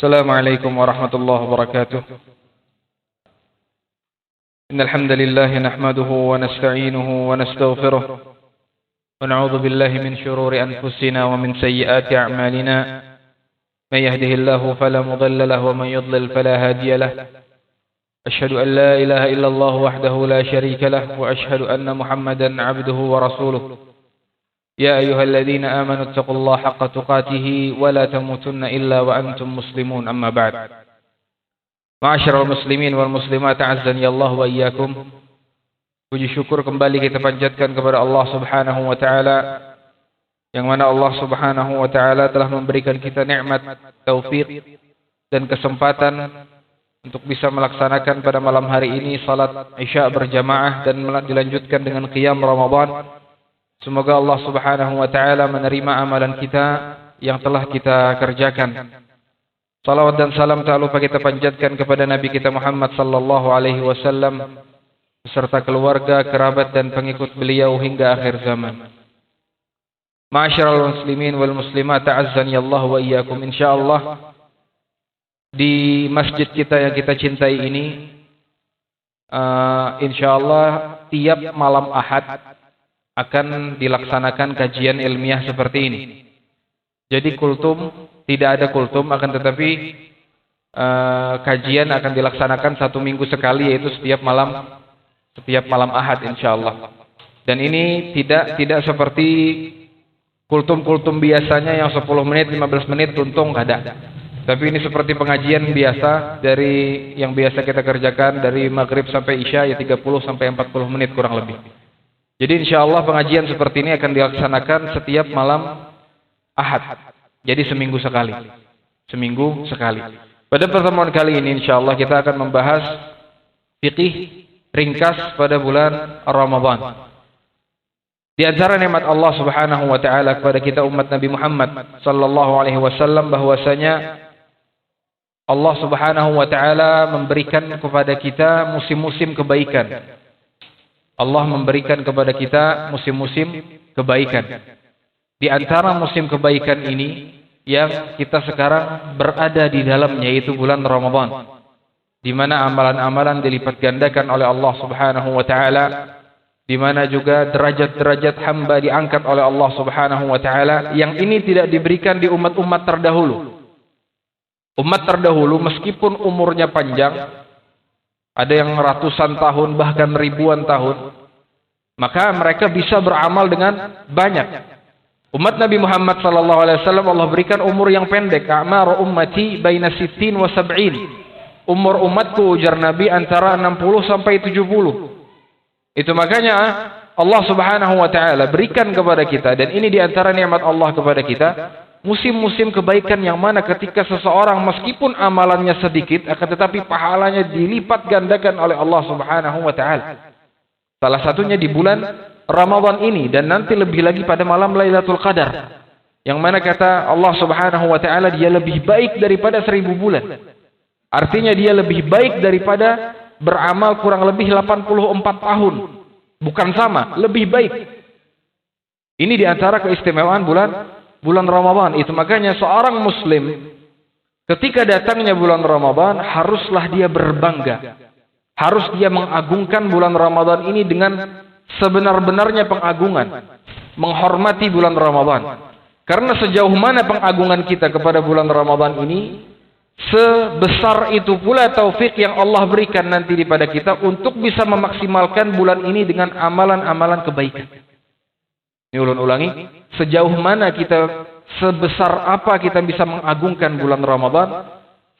السلام عليكم ورحمة الله وبركاته. إن الحمد لله نحمده ونستعينه ونستغفره ونعوذ بالله من شرور أنفسنا ومن سيئات أعمالنا. من يهده الله فلا مضل له ومن يضلل فلا هادي له. أشهد أن لا إله إلا الله وحده لا شريك له وأشهد أن محمدا عبده ورسوله. يا أيها الذين آمنوا اتقوا الله حق تقاته ولا تموتن إلا وأنتم مسلمون. أما بعد. معاشر المسlimin wal muslimat a'azzani Allah wa iyyakum. Puji syukur kembali kita panjatkan kepada Allah Subhanahu wa taala, yang mana Allah Subhanahu wa taala telah memberikan kita nikmat, taufik dan kesempatan untuk bisa melaksanakan pada malam hari ini salat Isya berjamaah dan dilanjutkan dengan qiyam Ramadan. Semoga Allah Subhanahu wa taala menerima amalan kita yang telah kita kerjakan. Salawat dan salam tak lupa kita panjatkan kepada Nabi kita Muhammad sallallahu alaihi wasallam beserta keluarga, kerabat dan pengikut beliau hingga akhir zaman. Ma'asyiral muslimin wal muslimat ta'azzani Allah wa iyyakum. Insyaallah di masjid kita yang kita cintai ini insyaallah tiap malam Ahad akan dilaksanakan kajian ilmiah seperti ini. Jadi kultum, tidak ada kultum, akan tetapi kajian akan dilaksanakan 1 minggu sekali, yaitu setiap malam Ahad insyaallah. Dan ini tidak seperti kultum-kultum biasanya yang 10 menit, 15 menit tuntung, ada. Tapi ini seperti pengajian biasa dari yang biasa kita kerjakan dari maghrib sampai Isya, ya 30 sampai 40 menit kurang lebih. Jadi insyaallah pengajian seperti ini akan dilaksanakan setiap malam Ahad. Jadi seminggu sekali. Pada pertemuan kali ini insyaallah kita akan membahas fikih ringkas pada bulan Ramadan. Di antara nikmat Allah Subhanahu wa taala kepada kita umat Nabi Muhammad sallallahu alaihi wasallam bahwasanya Allah Subhanahu wa taala memberikan kepada kita musim-musim kebaikan. Allah memberikan kepada kita musim-musim kebaikan. Di antara musim kebaikan ini yang kita sekarang berada di dalamnya, yaitu bulan Ramadan, di mana amalan-amalan dilipat gandakan oleh Allah Subhanahu wa taala, di mana juga derajat-derajat hamba diangkat oleh Allah Subhanahu wa taala, yang ini tidak diberikan di umat-umat terdahulu. Umat terdahulu meskipun umurnya panjang, ada yang ratusan tahun bahkan ribuan tahun, maka mereka bisa beramal dengan banyak. Umat Nabi Muhammad sallallahu alaihi wasallam Allah berikan umur yang pendek. A'mar ummati baina 60 wa 70. Umur umatku, ujar Nabi, antara 60 sampai 70. Itu makanya Allah Subhanahu wa taala berikan kepada kita, dan ini di antara nikmat Allah kepada kita, musim-musim kebaikan yang mana ketika seseorang meskipun amalannya sedikit akan tetapi pahalanya dilipat gandakan oleh Allah Subhanahu wa taala. Salah satunya di bulan Ramadan ini, dan nanti lebih lagi pada malam Lailatul Qadar, yang mana kata Allah Subhanahu wa taala dia lebih baik daripada 1000 bulan. Artinya dia lebih baik daripada beramal kurang lebih 84 tahun. Bukan sama, lebih baik. Ini di antara keistimewaan bulan Ramadan. Itu makanya seorang muslim ketika datangnya bulan Ramadan haruslah dia berbangga. Harus dia mengagungkan bulan Ramadan ini dengan sebenar-benarnya pengagungan. Menghormati bulan Ramadan. Karena sejauh mana pengagungan kita kepada bulan Ramadan ini, sebesar itu pula taufik yang Allah berikan nanti kepada kita untuk bisa memaksimalkan bulan ini dengan amalan-amalan kebaikan. Ini ulun ulangi, sejauh mana kita, sebesar apa kita bisa mengagungkan bulan Ramadan,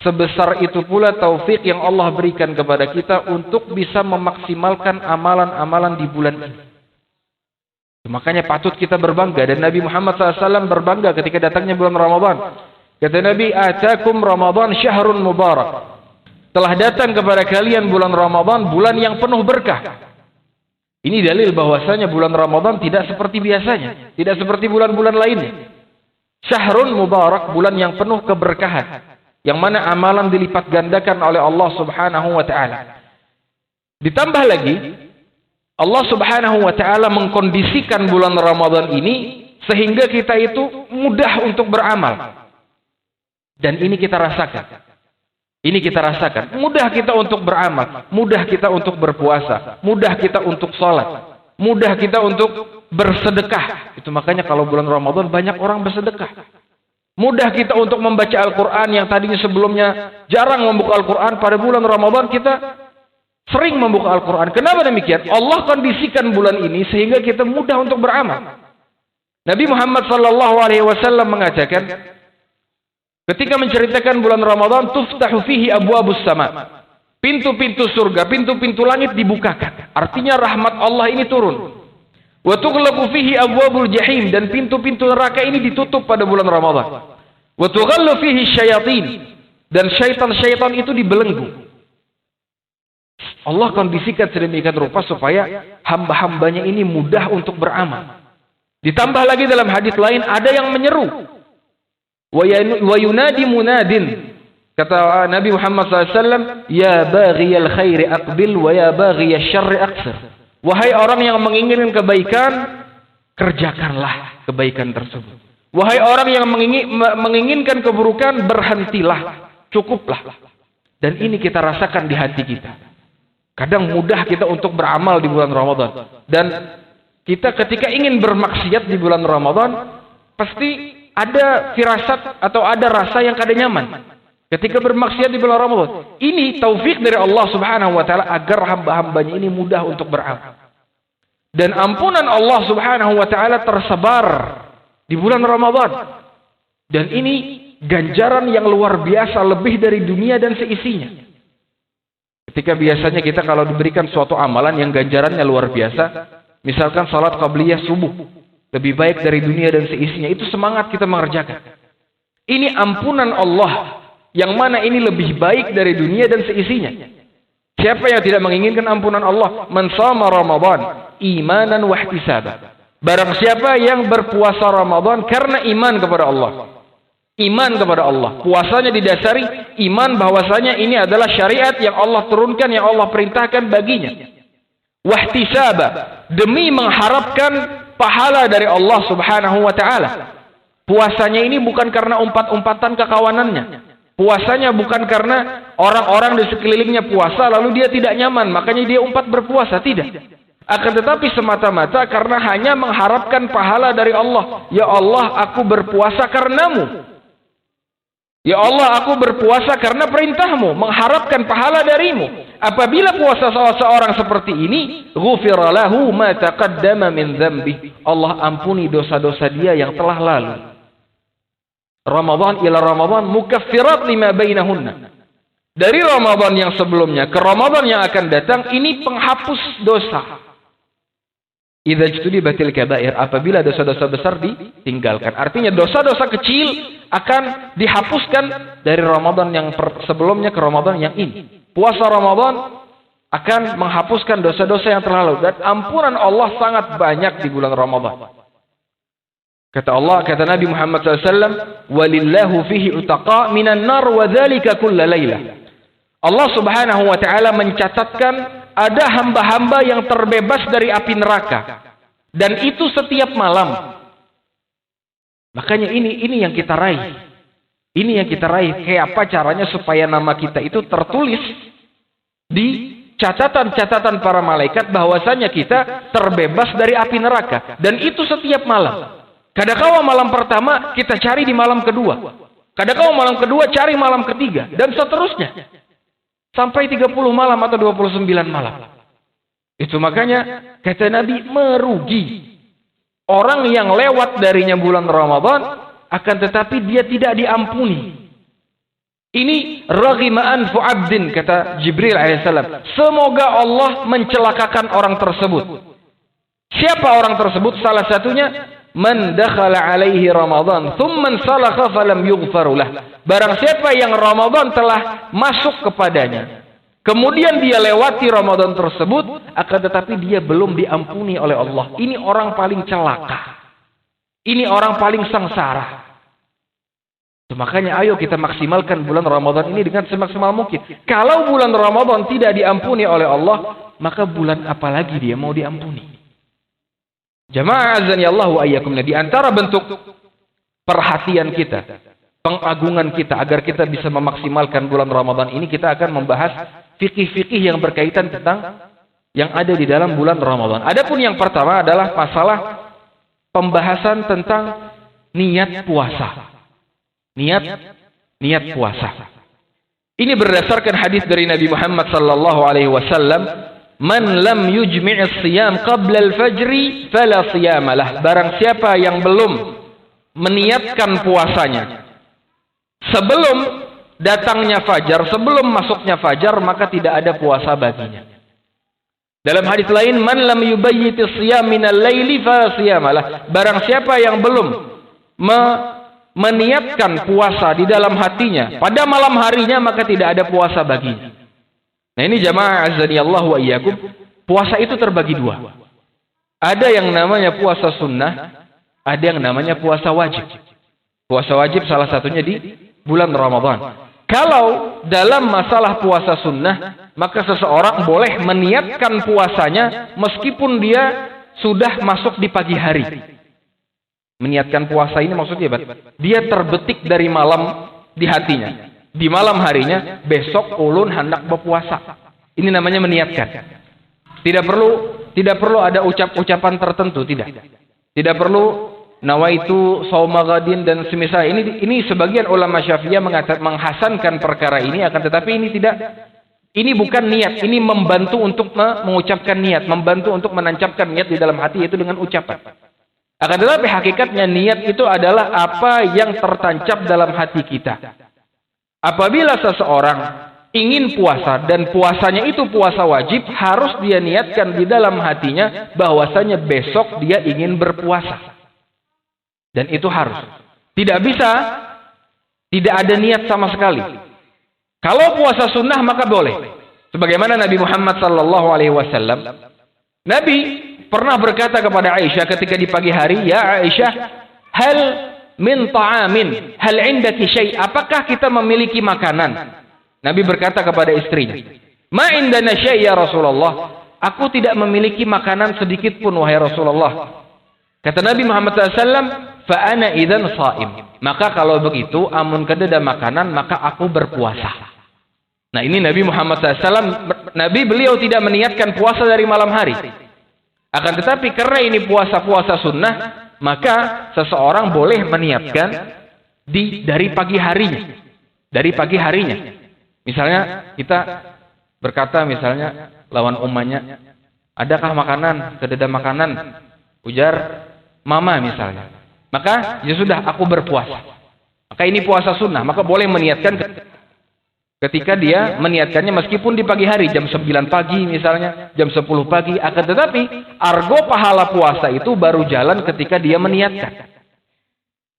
sebesar itu pula taufik yang Allah berikan kepada kita untuk bisa memaksimalkan amalan-amalan di bulan ini. Makanya patut kita berbangga, dan Nabi Muhammad SAW berbangga ketika datangnya bulan Ramadan. Kata Nabi, "Atakum Ramadan syahrun mubarak." Telah datang kepada kalian bulan Ramadan, bulan yang penuh berkah. Ini dalil bahwasanya bulan Ramadan tidak seperti biasanya, tidak seperti bulan-bulan lainnya. Syahrun mubarak, bulan yang penuh keberkahan, yang mana amalan dilipat gandakan oleh Allah Subhanahu wa taala. Ditambah lagi, Allah Subhanahu wa taala mengkondisikan bulan Ramadan ini sehingga kita itu mudah untuk beramal. Dan ini kita rasakan. Ini kita rasakan. Mudah kita untuk beramal, mudah kita untuk berpuasa, mudah kita untuk sholat, mudah kita untuk bersedekah. Itu makanya kalau bulan Ramadan banyak orang bersedekah. Mudah kita untuk membaca Al-Quran yang tadinya sebelumnya jarang membuka Al-Quran. Pada bulan Ramadan kita sering membuka Al-Quran. Kenapa demikian? Allah kondisikan bulan ini sehingga kita mudah untuk beramal. Nabi Muhammad SAW mengatakan, ketika menceritakan bulan Ramadan, tuftahu fihi abwabus sama. Pintu-pintu surga, pintu-pintu langit dibukakan. Artinya rahmat Allah ini turun. Wa tughlaqu fihi abwabul jahim, dan pintu-pintu neraka ini ditutup pada bulan Ramadan. Wa tughallu fihi syayatin, dan syaitan-syaitan itu dibelenggu. Allah kondisikan sedemikian rupa supaya hamba-hambanya ini mudah untuk beramal. Ditambah lagi dalam hadis lain ada yang menyeru. Wa yunadi munadin. Kata Nabi Muhammad SAW, ya baghiyal khairi aqbil wa ya baghiyal syarri aqsir. Wahai orang yang menginginkan kebaikan, kerjakanlah kebaikan tersebut. Wahai orang yang menginginkan keburukan, berhentilah, cukuplah. Dan ini kita rasakan di hati kita. Kadang mudah kita untuk beramal di bulan Ramadan. Dan kita ketika ingin bermaksiat di bulan Ramadan, pasti ada firasat atau ada rasa yang kada nyaman ketika bermaksiat di bulan Ramadan. Ini taufik dari Allah Subhanahu wa taala agar hamba-hambanya ini mudah untuk beramal. Dan ampunan Allah Subhanahu wa taala tersebar di bulan Ramadan. Dan ini ganjaran yang luar biasa, lebih dari dunia dan seisinya. Ketika biasanya kita kalau diberikan suatu amalan yang ganjarannya luar biasa, misalkan salat qabliyah subuh, lebih baik dari dunia dan seisinya, itu semangat kita mengerjakan. Ini ampunan Allah, yang mana ini lebih baik dari dunia dan seisinya. Siapa yang tidak menginginkan ampunan Allah? Man shama Ramadan imanan wa ihtisaban. Barang siapa yang berpuasa Ramadan karena iman kepada Allah. Iman kepada Allah. Puasanya didasari iman bahwasanya ini adalah syariat yang Allah turunkan, yang Allah perintahkan baginya. Wa ihtisaba, demi mengharapkan pahala dari Allah Subhanahu wa taala. Puasanya ini bukan karena umpat-umpatan kekawanannya. Puasanya bukan karena orang-orang di sekelilingnya puasa lalu dia tidak nyaman, makanya dia umpat berpuasa, tidak. Akan tetapi semata-mata karena hanya mengharapkan pahala dari Allah. Ya Allah, aku berpuasa karenamu. Ya Allah, aku berpuasa karena perintahmu, mengharapkan pahala darimu. Apabila puasa seorang seperti ini, ghufira lahu ma taqaddama min dzambi. Allah ampuni dosa-dosa dia yang telah lalu. Ramadan ila Ramadan mukaffirat lima bainahunna. Dari Ramadan yang sebelumnya ke Ramadan yang akan datang, ini penghapus dosa. Idza ijtunibatil kabair, apabila dosa-dosa besar ditinggalkan. Artinya dosa-dosa kecil akan dihapuskan dari Ramadan yang sebelumnya ke Ramadan yang ini. Puasa Ramadan akan menghapuskan dosa-dosa yang telah lalu, dan ampunan Allah sangat banyak di bulan Ramadan. Kata Allah, kata Nabi Muhammad SAW, walillahu fihi utaqa minan nar wa dzalika kulla lailah. Allah Subhanahu wa taala mencatatkan ada hamba-hamba yang terbebas dari api neraka, dan itu setiap malam. Makanya ini yang kita raih. Ini yang kita raih. Kayak apa caranya supaya nama kita itu tertulis di catatan-catatan para malaikat bahwasanya kita terbebas dari api neraka, dan itu setiap malam. Kadangkala malam pertama kita cari di malam kedua. Kadangkala malam kedua cari malam ketiga, dan seterusnya. Sampai 30 malam atau 29 malam. Itu makanya kata Nabi, merugi orang yang lewat darinya bulan Ramadan, akan tetapi dia tidak diampuni. Ini raghima anfu abdin, kata Jibril alaihissalam. Semoga Allah mencelakakan orang tersebut. Siapa orang tersebut? Salah satunya, man dakhala alaihi Ramadan thumma salakha falam yughfar lah. Barang siapa yang Ramadan telah masuk kepadanya, kemudian dia lewati Ramadan tersebut, akan tetapi dia belum diampuni oleh Allah. Ini orang paling celaka. Ini orang paling sengsara. Makanya ayo kita maksimalkan bulan Ramadan ini dengan semaksimal mungkin. Kalau bulan Ramadan tidak diampuni oleh Allah, maka bulan apa lagi dia mau diampuni? Jamaah azani Allah wa iyyakum, di antara bentuk perhatian kita pengagungan kita agar kita bisa memaksimalkan bulan Ramadan ini, kita akan membahas fikih-fikih yang berkaitan tentang yang ada di dalam bulan Ramadan. Adapun yang pertama adalah masalah pembahasan tentang niat puasa. Niat puasa. Ini berdasarkan hadis dari Nabi Muhammad sallallahu alaihi wasallam, "Man lam yujmi' as-siyam qabla al-fajri fala siyama lah." Barang siapa yang belum meniatkan puasanya sebelum datangnya fajar, sebelum masuknya fajar, maka tidak ada puasa baginya. Dalam hadis lain, "Man lam yubayyit as-siyam min al-laili fala siyama lah." Barang siapa yang belum meniatkan puasa di dalam hatinya pada malam harinya, maka tidak ada puasa baginya. Nah, ini jamaah azani Allah wa iyyakum, puasa itu terbagi dua. Ada yang namanya puasa sunnah, ada yang namanya puasa wajib. Puasa wajib salah satunya di bulan Ramadan. Kalau dalam masalah puasa sunnah, maka seseorang boleh meniatkan puasanya meskipun dia sudah masuk di pagi hari. Meniatkan puasa ini maksudnya dia terbetik dari malam di hatinya. Di malam harinya, besok ulun hendak berpuasa. Ini namanya meniatkan. Tidak perlu ada ucapan tertentu, tidak. Tidak perlu nawaitu shauma ghadin dan semisal. Ini sebagian ulama Syafi'iyah menghasankan perkara ini, akan tetapi ini tidak. Ini bukan niat, ini membantu untuk mengucapkan niat, membantu untuk menancapkan niat di dalam hati, yaitu dengan ucapan. Akan tetapi hakikatnya niat itu adalah apa yang tertancap dalam hati kita. Apabila seseorang ingin puasa dan puasanya itu puasa wajib, harus dia niatkan di dalam hatinya bahwasanya besok dia ingin berpuasa. Dan itu harus. Tidak bisa tidak ada niat sama sekali. Kalau puasa sunnah maka boleh. Sebagaimana Nabi Muhammad sallallahu alaihi wasallam, Nabi pernah berkata kepada Aisyah ketika di pagi hari, "Ya Aisyah, hal min ta'amin, hal indaki syai'?" Apakah kita memiliki makanan? Nabi berkata kepada istrinya, "Ma indana syai' ya Rasulullah." Aku tidak memiliki makanan sedikit pun wahai Rasulullah. Kata Nabi Muhammad SAW, "Fa ana idzan shaim." Maka kalau begitu, amun kededa makanan, maka aku berpuasa. Nah, ini Nabi Muhammad SAW, Nabi beliau tidak meniatkan puasa dari malam hari. Akan tetapi karena ini puasa-puasa sunnah, maka seseorang boleh meniatkan dari pagi harinya. Dari pagi harinya. Misalnya kita berkata misalnya lawan ummanya, "Adakah makanan? Kededa makanan?" Ujar mama misalnya. Maka ya sudah, aku berpuasa. Maka ini puasa sunnah, maka boleh meniatkan ketika dia meniatkannya meskipun di pagi hari, jam 9 pagi misalnya, jam 10 pagi. Akan tetapi argo pahala puasa itu baru jalan ketika dia meniatkan.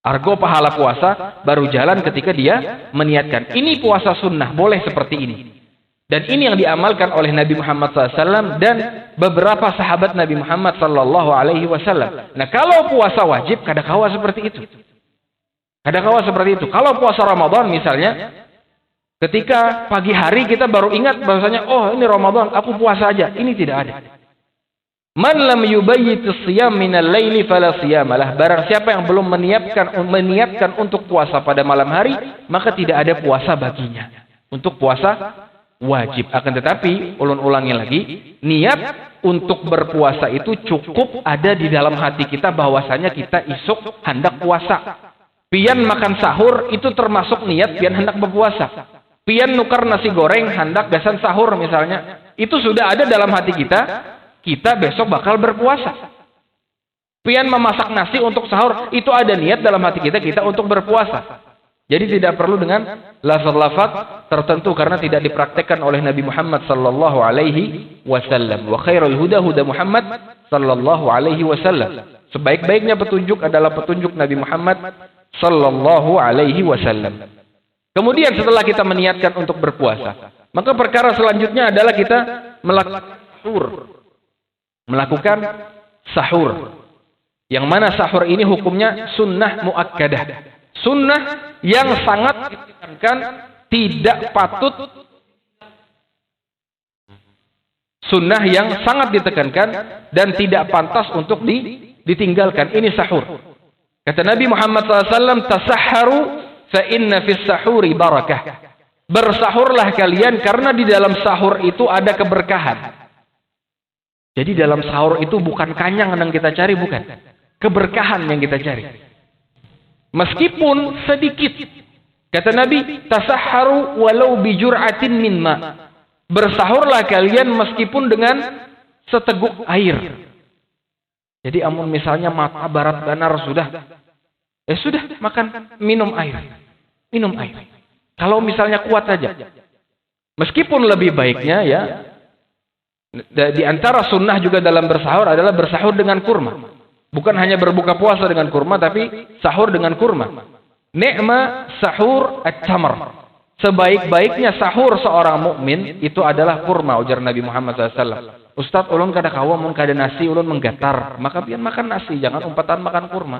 Argo pahala puasa baru jalan ketika dia meniatkan. Ini puasa sunnah, boleh seperti ini. Dan ini yang diamalkan oleh Nabi Muhammad SAW dan beberapa sahabat Nabi Muhammad SAW. Nah, kalau puasa wajib, kadang-kala seperti itu. Kadang-kala seperti itu. Kalau puasa Ramadan misalnya, ketika pagi hari kita baru ingat bahwasanya, oh ini Ramadan, aku puasa aja. Ini tidak ada. Man lam yubayyit as-siyam min al-laili fala siyama lah. Barang siapa yang belum meniatkan untuk puasa pada malam hari, maka tidak ada puasa baginya. Untuk puasa wajib. Akan tetapi, ulun ulangi lagi, niat untuk berpuasa itu cukup ada di dalam hati kita bahwasanya kita isuk hendak puasa. Pian makan sahur itu termasuk niat pian hendak berpuasa. Pian nukar nasi goreng hendak gasan sahur misalnya, itu sudah ada dalam hati kita besok bakal berpuasa. Pian memasak nasi untuk sahur, itu ada niat dalam hati kita untuk berpuasa. Jadi tidak perlu dengan lafaz-lafaz tertentu karena tidak dipraktekkan oleh Nabi Muhammad sallallahu alaihi wasallam. Wa khairul huda huda Muhammad sallallahu alaihi wasallam. Sebaik-baiknya petunjuk adalah petunjuk Nabi Muhammad sallallahu alaihi wasallam. Kemudian setelah kita meniatkan untuk berpuasa, maka perkara selanjutnya adalah kita melakukan sahur. Yang mana sahur ini hukumnya sunnah muakkadah. Sunnah yang sangat ditekankan, tidak patut. Sunnah yang sangat ditekankan dan tidak pantas untuk ditinggalkan. Ini sahur. Kata Nabi Muhammad SAW, "Tasahharu fa inna fis sahuri barakah. Bersahurlah kalian karena di dalam sahur itu ada keberkahan. Jadi dalam sahur itu bukan kanyang yang kita cari, bukan. Keberkahan yang kita cari. Meskipun sedikit. Kata Nabi, tasahharu walau bijur'atin min ma. Bersahurlah kalian meskipun dengan seteguk air. Jadi amun misalnya mata barat banar sudah makan, minum air. Minum air. Kalau misalnya kuat saja. Meskipun lebih baiknya ya, di antara sunnah juga dalam bersahur adalah bersahur dengan kurma. Bukan hanya berbuka puasa dengan kurma, tapi sahur dengan kurma. Ni'ma sahur at-tamr. Sebaik-baiknya sahur seorang mukmin itu adalah kurma, ujar Nabi Muhammad SAW. Ustaz, ulun kada kawa mun kada nasi ulun menggatar, maka pian makan nasi, jangan umpatan makan kurma.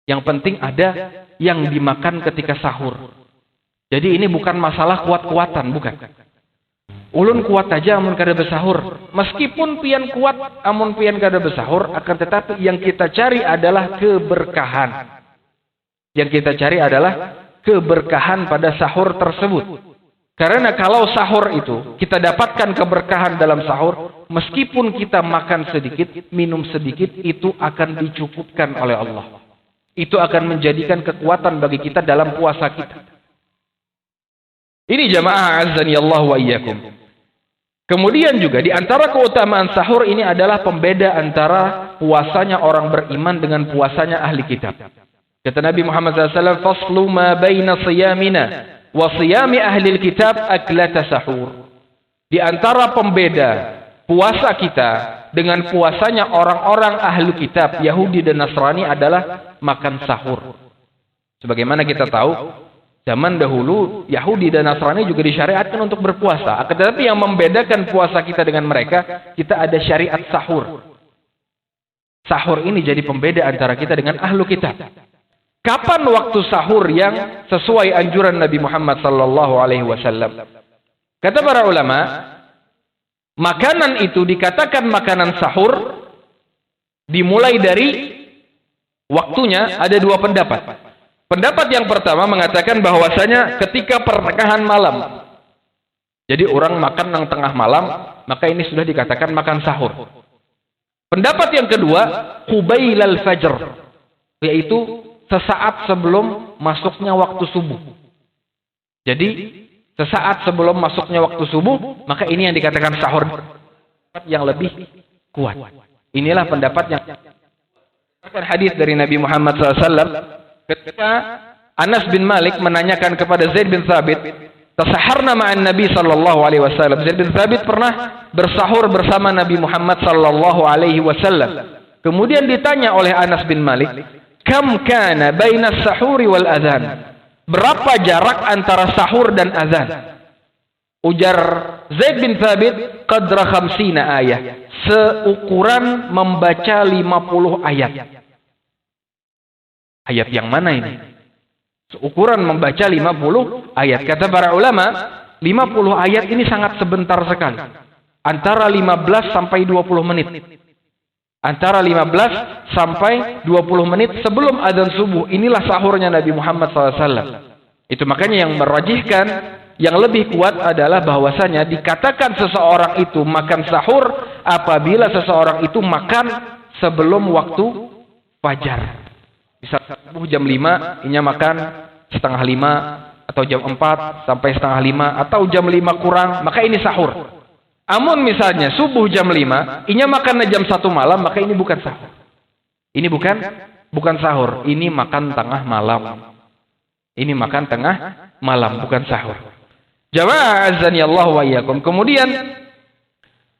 Yang penting ada yang dimakan ketika sahur. Jadi ini bukan masalah kuat-kuatan, bukan. Ulun kuat aja amun kada bersahur. Meskipun pian kuat amun pian kada bersahur, akan tetapi yang kita cari adalah keberkahan. Yang kita cari adalah keberkahan pada sahur tersebut. Karena kalau sahur itu kita dapatkan keberkahan dalam sahur, meskipun kita makan sedikit, minum sedikit, itu akan dicukupkan oleh Allah. Itu akan menjadikan kekuatan bagi kita dalam puasa kita. Ini jamaah azani Allah wa iyyakum. Kemudian juga di antara keutamaan sahur ini adalah pembeda antara puasanya orang beriman dengan puasanya ahli kitab. Kata Nabi Muhammad SAW, faslu ma baina siyamina wa siyami ahli kitab aklata sahur. Di antara pembeda puasa kita dengan puasanya orang-orang ahli kitab, Yahudi dan Nasrani adalah makan sahur. Sebagaimana kita tahu, zaman dahulu Yahudi dan Nasrani juga disyariatkan untuk berpuasa. Tetapi yang membedakan puasa kita dengan mereka, kita ada syariat sahur. Sahur ini jadi pembeda antara kita dengan ahlu kitab. Kapan waktu sahur yang sesuai anjuran Nabi Muhammad SAW? Kata para ulama, makanan itu dikatakan makanan sahur dimulai dari waktunya ada dua pendapat. Pendapat yang pertama mengatakan bahwasanya ketika pertengahan malam. Jadi orang makan yang tengah malam, maka ini sudah dikatakan makan sahur. Pendapat yang kedua, qubailal fajr, yaitu sesaat sebelum masuknya waktu subuh. Jadi sesaat sebelum masuknya waktu subuh, maka ini yang dikatakan sahur, yang lebih kuat. Inilah pendapat yang hadis dari Nabi Muhammad SAW. Ketika Anas bin Malik menanyakan kepada Zaid bin Thabit, tasaharna ma'an Nabi sallallahu alaihi wasallam. Zaid bin Thabit pernah bersahur bersama Nabi Muhammad sallallahu alaihi wasallam. Kemudian ditanya oleh Anas bin Malik, kam kana baina sahuri wal adzan? Berapa jarak antara sahur dan azan? Ujar Zaid bin Thabit, qadra 50 ayat. Seukuran membaca 50 ayat. Ayat yang mana ini? Ukuran membaca 50 ayat. Kata para ulama, 50 ayat ini sangat sebentar sekali. Antara 15 sampai 20 menit. Antara 15 sampai 20 menit sebelum adzan subuh. Inilah sahurnya Nabi Muhammad SAW. Itu makanya yang merajihkan, yang lebih kuat adalah bahwasanya dikatakan seseorang itu makan sahur apabila seseorang itu makan sebelum waktu fajar. Bisa subuh jam 5, inya makan setengah 5, atau jam 4 sampai setengah 5, atau jam 5 kurang, maka ini sahur. Amun misalnya subuh jam 5, inya makan jam 1 malam, maka ini bukan sahur. Ini bukan sahur, ini makan tengah malam. Ini makan tengah malam, bukan sahur. Jamaah azani Allah wa iyyakum. Kemudian,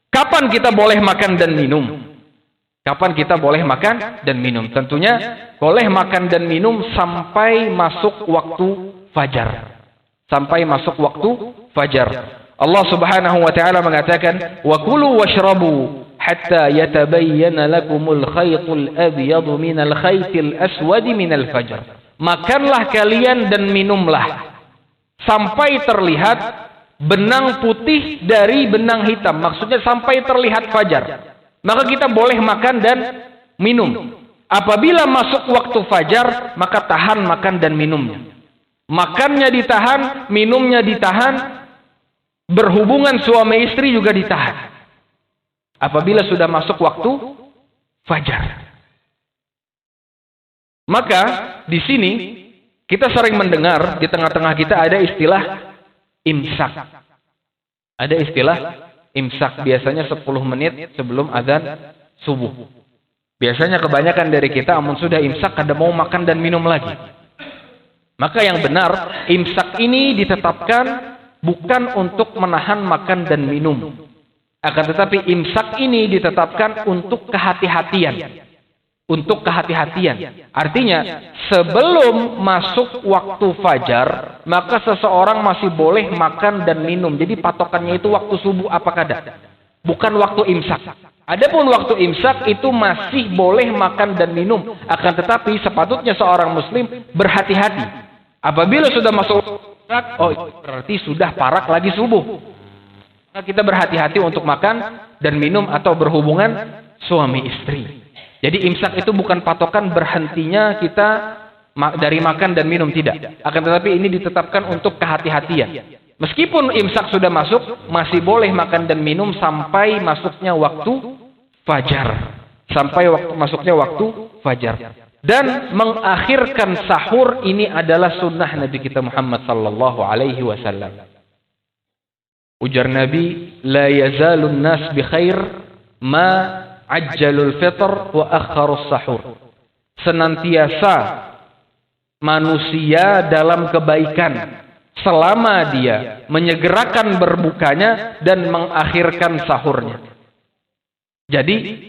kapan kita boleh makan dan minum? Kapan kita boleh makan dan minum? Tentunya boleh makan dan minum sampai masuk waktu fajar. Sampai masuk waktu fajar. Allah Subhanahu wa taala mengatakan, "Wa kulu washrabu hatta yatabayyana lakumul khaytul abyadu minal khaytil aswadi minal fajr." Makanlah kalian dan minumlah sampai terlihat benang putih dari benang hitam. Maksudnya sampai terlihat fajar. Maka kita boleh makan dan minum. Apabila masuk waktu fajar, maka tahan makan dan minumnya. Makannya ditahan, minumnya ditahan, berhubungan suami istri juga ditahan. Apabila sudah masuk waktu fajar. Maka di sini kita sering mendengar di tengah-tengah kita ada istilah imsak. Ada istilah imsak, biasanya 10 menit sebelum azan subuh. Biasanya kebanyakan dari kita amun sudah imsak kada mau makan dan minum lagi. Maka yang benar, imsak ini ditetapkan bukan untuk menahan makan dan minum. Akan tetapi imsak ini ditetapkan untuk kehati-hatian. Untuk kehati-hatian. Artinya, sebelum masuk waktu fajar, maka seseorang masih boleh makan dan minum. Jadi patokannya itu waktu subuh apa kada. Bukan waktu imsak. Adapun waktu imsak itu masih boleh makan dan minum. Akan tetapi sepatutnya seorang muslim berhati-hati. Apabila sudah masuk imsak, oh berarti sudah parak lagi subuh. Nah, kita berhati-hati untuk makan dan minum atau berhubungan suami istri. Jadi imsak itu bukan patokan berhentinya kita dari makan dan minum, tidak. Akan tetapi ini ditetapkan untuk kehati-hatian. Meskipun imsak sudah masuk, masih boleh makan dan minum sampai masuknya waktu fajar. Sampai masuknya waktu fajar. Dan mengakhirkan sahur ini adalah sunnah Nabi kita Muhammad sallallahu alaihi wasallam. Ujar Nabi, la yazalun nas bi khair ma ajjalul fitr wa akharus sahur. Senantiasa manusia dalam kebaikan selama dia menyegerakan berbukanya dan mengakhirkan sahurnya. Jadi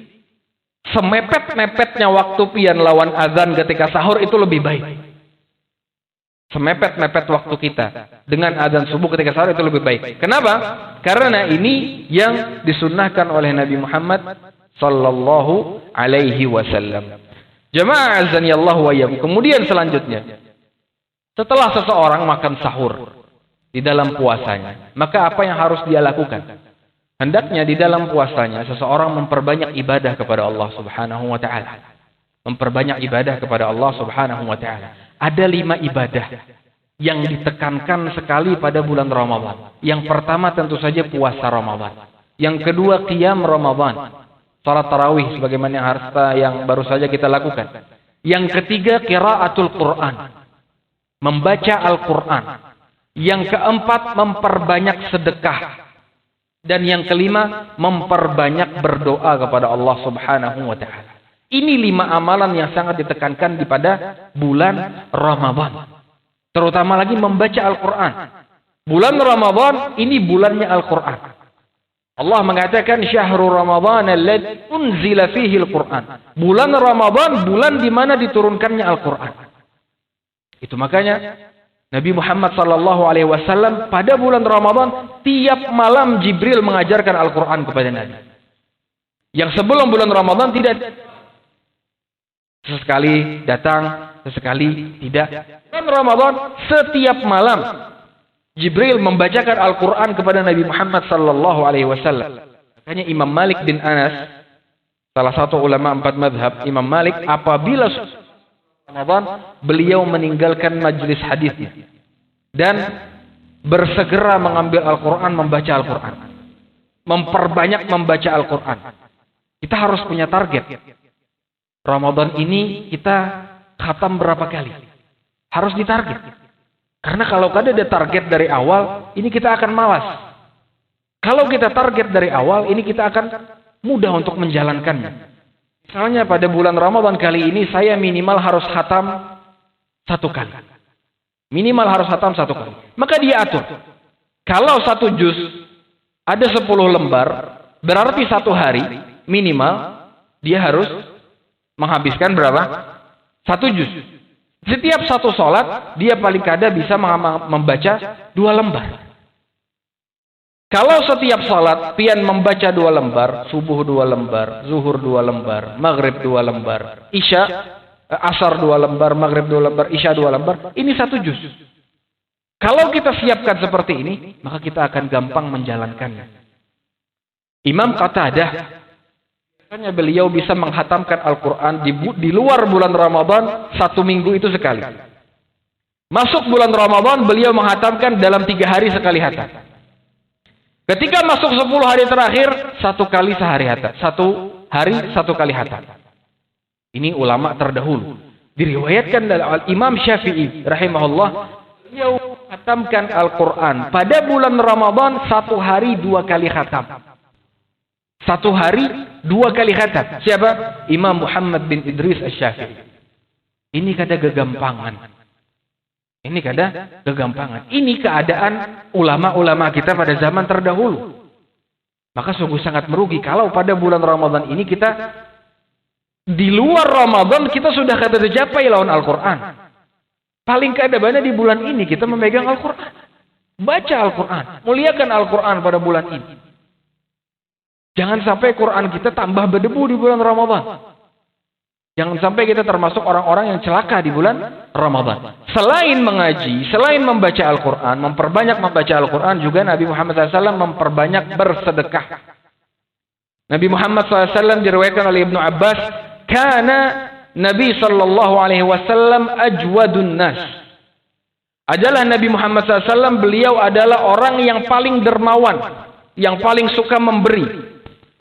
semepet-mepetnya waktu pian lawan azan ketika sahur itu lebih baik. Semepet-mepet waktu kita dengan azan subuh ketika sahur itu lebih baik. Kenapa? Karena ini yang disunnahkan oleh Nabi Muhammad sallallahu alaihi wasallam. Jamaah azanillahu wa iyyakum. Kemudian selanjutnya, setelah seseorang makan sahur di dalam puasanya, maka apa yang harus dia lakukan? Hendaknya di dalam puasanya seseorang memperbanyak ibadah kepada Allah Subhanahu wa taala. Memperbanyak ibadah kepada Allah Subhanahu wa taala. Ada 5 ibadah yang ditekankan sekali pada bulan Ramadan. Yang pertama tentu saja puasa Ramadan. Yang kedua qiyam Ramadan. Salat tarawih sebagaimana yang baru saja kita lakukan. Yang ketiga qiraatul Quran. Membaca Al-Quran. Yang keempat, memperbanyak sedekah. Dan yang kelima, memperbanyak berdoa kepada Allah Subhanahu wa ta'ala. Ini 5 amalan yang sangat ditekankan pada bulan Ramadan. Terutama lagi membaca Al-Quran. Bulan Ramadan, ini bulannya Al-Quran. Allah mengatakan, Syahrul Ramadan alladzi unzila fihi Al-Quran. Bulan Ramadan, bulan di mana diturunkannya Al-Quran. Itu makanya Nabi Muhammad sallallahu alaihi wasallam pada bulan Ramadan tiap malam Jibril mengajarkan Al-Qur'an kepada Nabi. Yang sebelum bulan Ramadan tidak, sesekali datang, sesekali tidak. Bulan Ramadan setiap malam Jibril membacakan Al-Qur'an kepada Nabi Muhammad sallallahu alaihi wasallam. Makanya Imam Malik bin Anas, salah satu ulama 4 mazhab, Imam Malik apabila Ramadan, beliau meninggalkan majlis hadisnya dan bersegera mengambil Al-Quran, membaca Al-Quran, memperbanyak membaca Al-Quran. Kita harus punya target. Ramadan ini kita khatam berapa kali? Harus ditarget. Karena kalau ada target dari awal, ini kita akan malas. Kalau kita target dari awal, ini kita akan mudah untuk menjalankannya. Misalnya pada bulan Ramadan kali ini saya minimal harus khatam 1 kali. Minimal harus khatam 1 kali. Maka dia atur. Kalau 1 juz ada 10 lembar, berarti 1 hari minimal dia harus menghabiskan berapa? 1 juz. Setiap 1 sholat dia paling kada bisa membaca 2 lembar. Kalau setiap salat pian membaca 2 lembar, subuh 2 lembar, zuhur 2 lembar, maghrib 2 lembar, isya, asar 2 lembar, maghrib 2 lembar, isya 2 lembar, ini 1 juz. Kalau kita siapkan seperti ini, maka kita akan gampang menjalankannya. Imam Qatadah Hanya beliau bisa menghatamkan Al-Quran di luar bulan Ramadan 1 minggu itu sekali. Masuk bulan Ramadan beliau menghatamkan dalam 3 hari sekali hatam. Ketika masuk 10 hari terakhir 1 kali sehari hatam. 1 hari 1 kali hatam. Ini ulama terdahulu. Diriwayatkan dari Imam Syafi'i rahimahullah, beliau menghatamkan Al-Quran pada bulan Ramadan 1 hari 2 kali hatam. 1 hari 2 kali khatam. Siapa? Imam Muhammad bin Idris Asy-Syafi'i. Ini kada gegampangan. Ini kada gegampangan. Ini keadaan ulama-ulama kita pada zaman terdahulu. Maka sungguh sangat merugi kalau pada bulan Ramadan ini kita di luar Ramadan kita sudah kada tercapai lawan Al-Quran. Paling keadaannya di bulan ini kita memegang Al-Quran. Baca Al-Quran. Muliakan Al-Quran pada bulan ini. Jangan sampai Quran kita tambah berdebu di bulan Ramadan. Jangan sampai kita termasuk orang-orang yang celaka di bulan Ramadan. Selain mengaji, selain membaca Al-Quran, memperbanyak membaca Al-Quran, juga Nabi Muhammad SAW memperbanyak bersedekah. Nabi Muhammad SAW diriwayatkan oleh Ibnu Abbas, "Kana Nabi sallallahu alaihi wasallam ajwadun nas." Adalah Nabi Muhammad SAW, beliau adalah orang yang paling dermawan, yang paling suka memberi.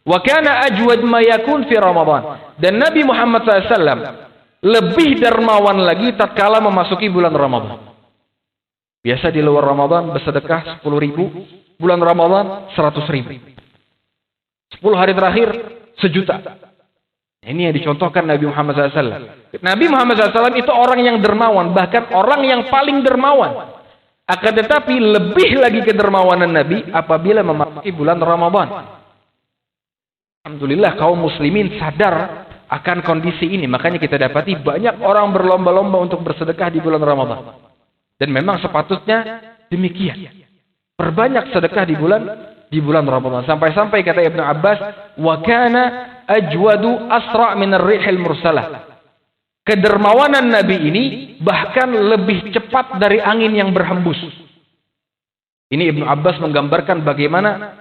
Wa kana ajwad ma yakun fi Ramadan. Dan Nabi Muhammad SAW lebih dermawan lagi tatkala memasuki bulan Ramadan. Biasa di luar Ramadan bersedekah 10.000, bulan Ramadan 100.000. 10 hari terakhir 1 juta. Ini yang dicontohkan Nabi Muhammad SAW. Nabi Muhammad SAW itu orang yang dermawan, bahkan orang yang paling dermawan. Akan tetapi lebih lagi kedermawanan Nabi apabila memasuki bulan Ramadan. Alhamdulillah kaum muslimin sadar akan kondisi ini. Makanya kita dapati banyak orang berlomba-lomba untuk bersedekah di bulan Ramadan. Dan memang sepatutnya demikian. Perbanyak sedekah di bulan Ramadan. Sampai-sampai kata Ibnu Abbas, "Wa kana ajwadu asra' min ar-rihil mursalah." Kedermawanan Nabi ini bahkan lebih cepat dari angin yang berhembus. Ini Ibnu Abbas menggambarkan bagaimana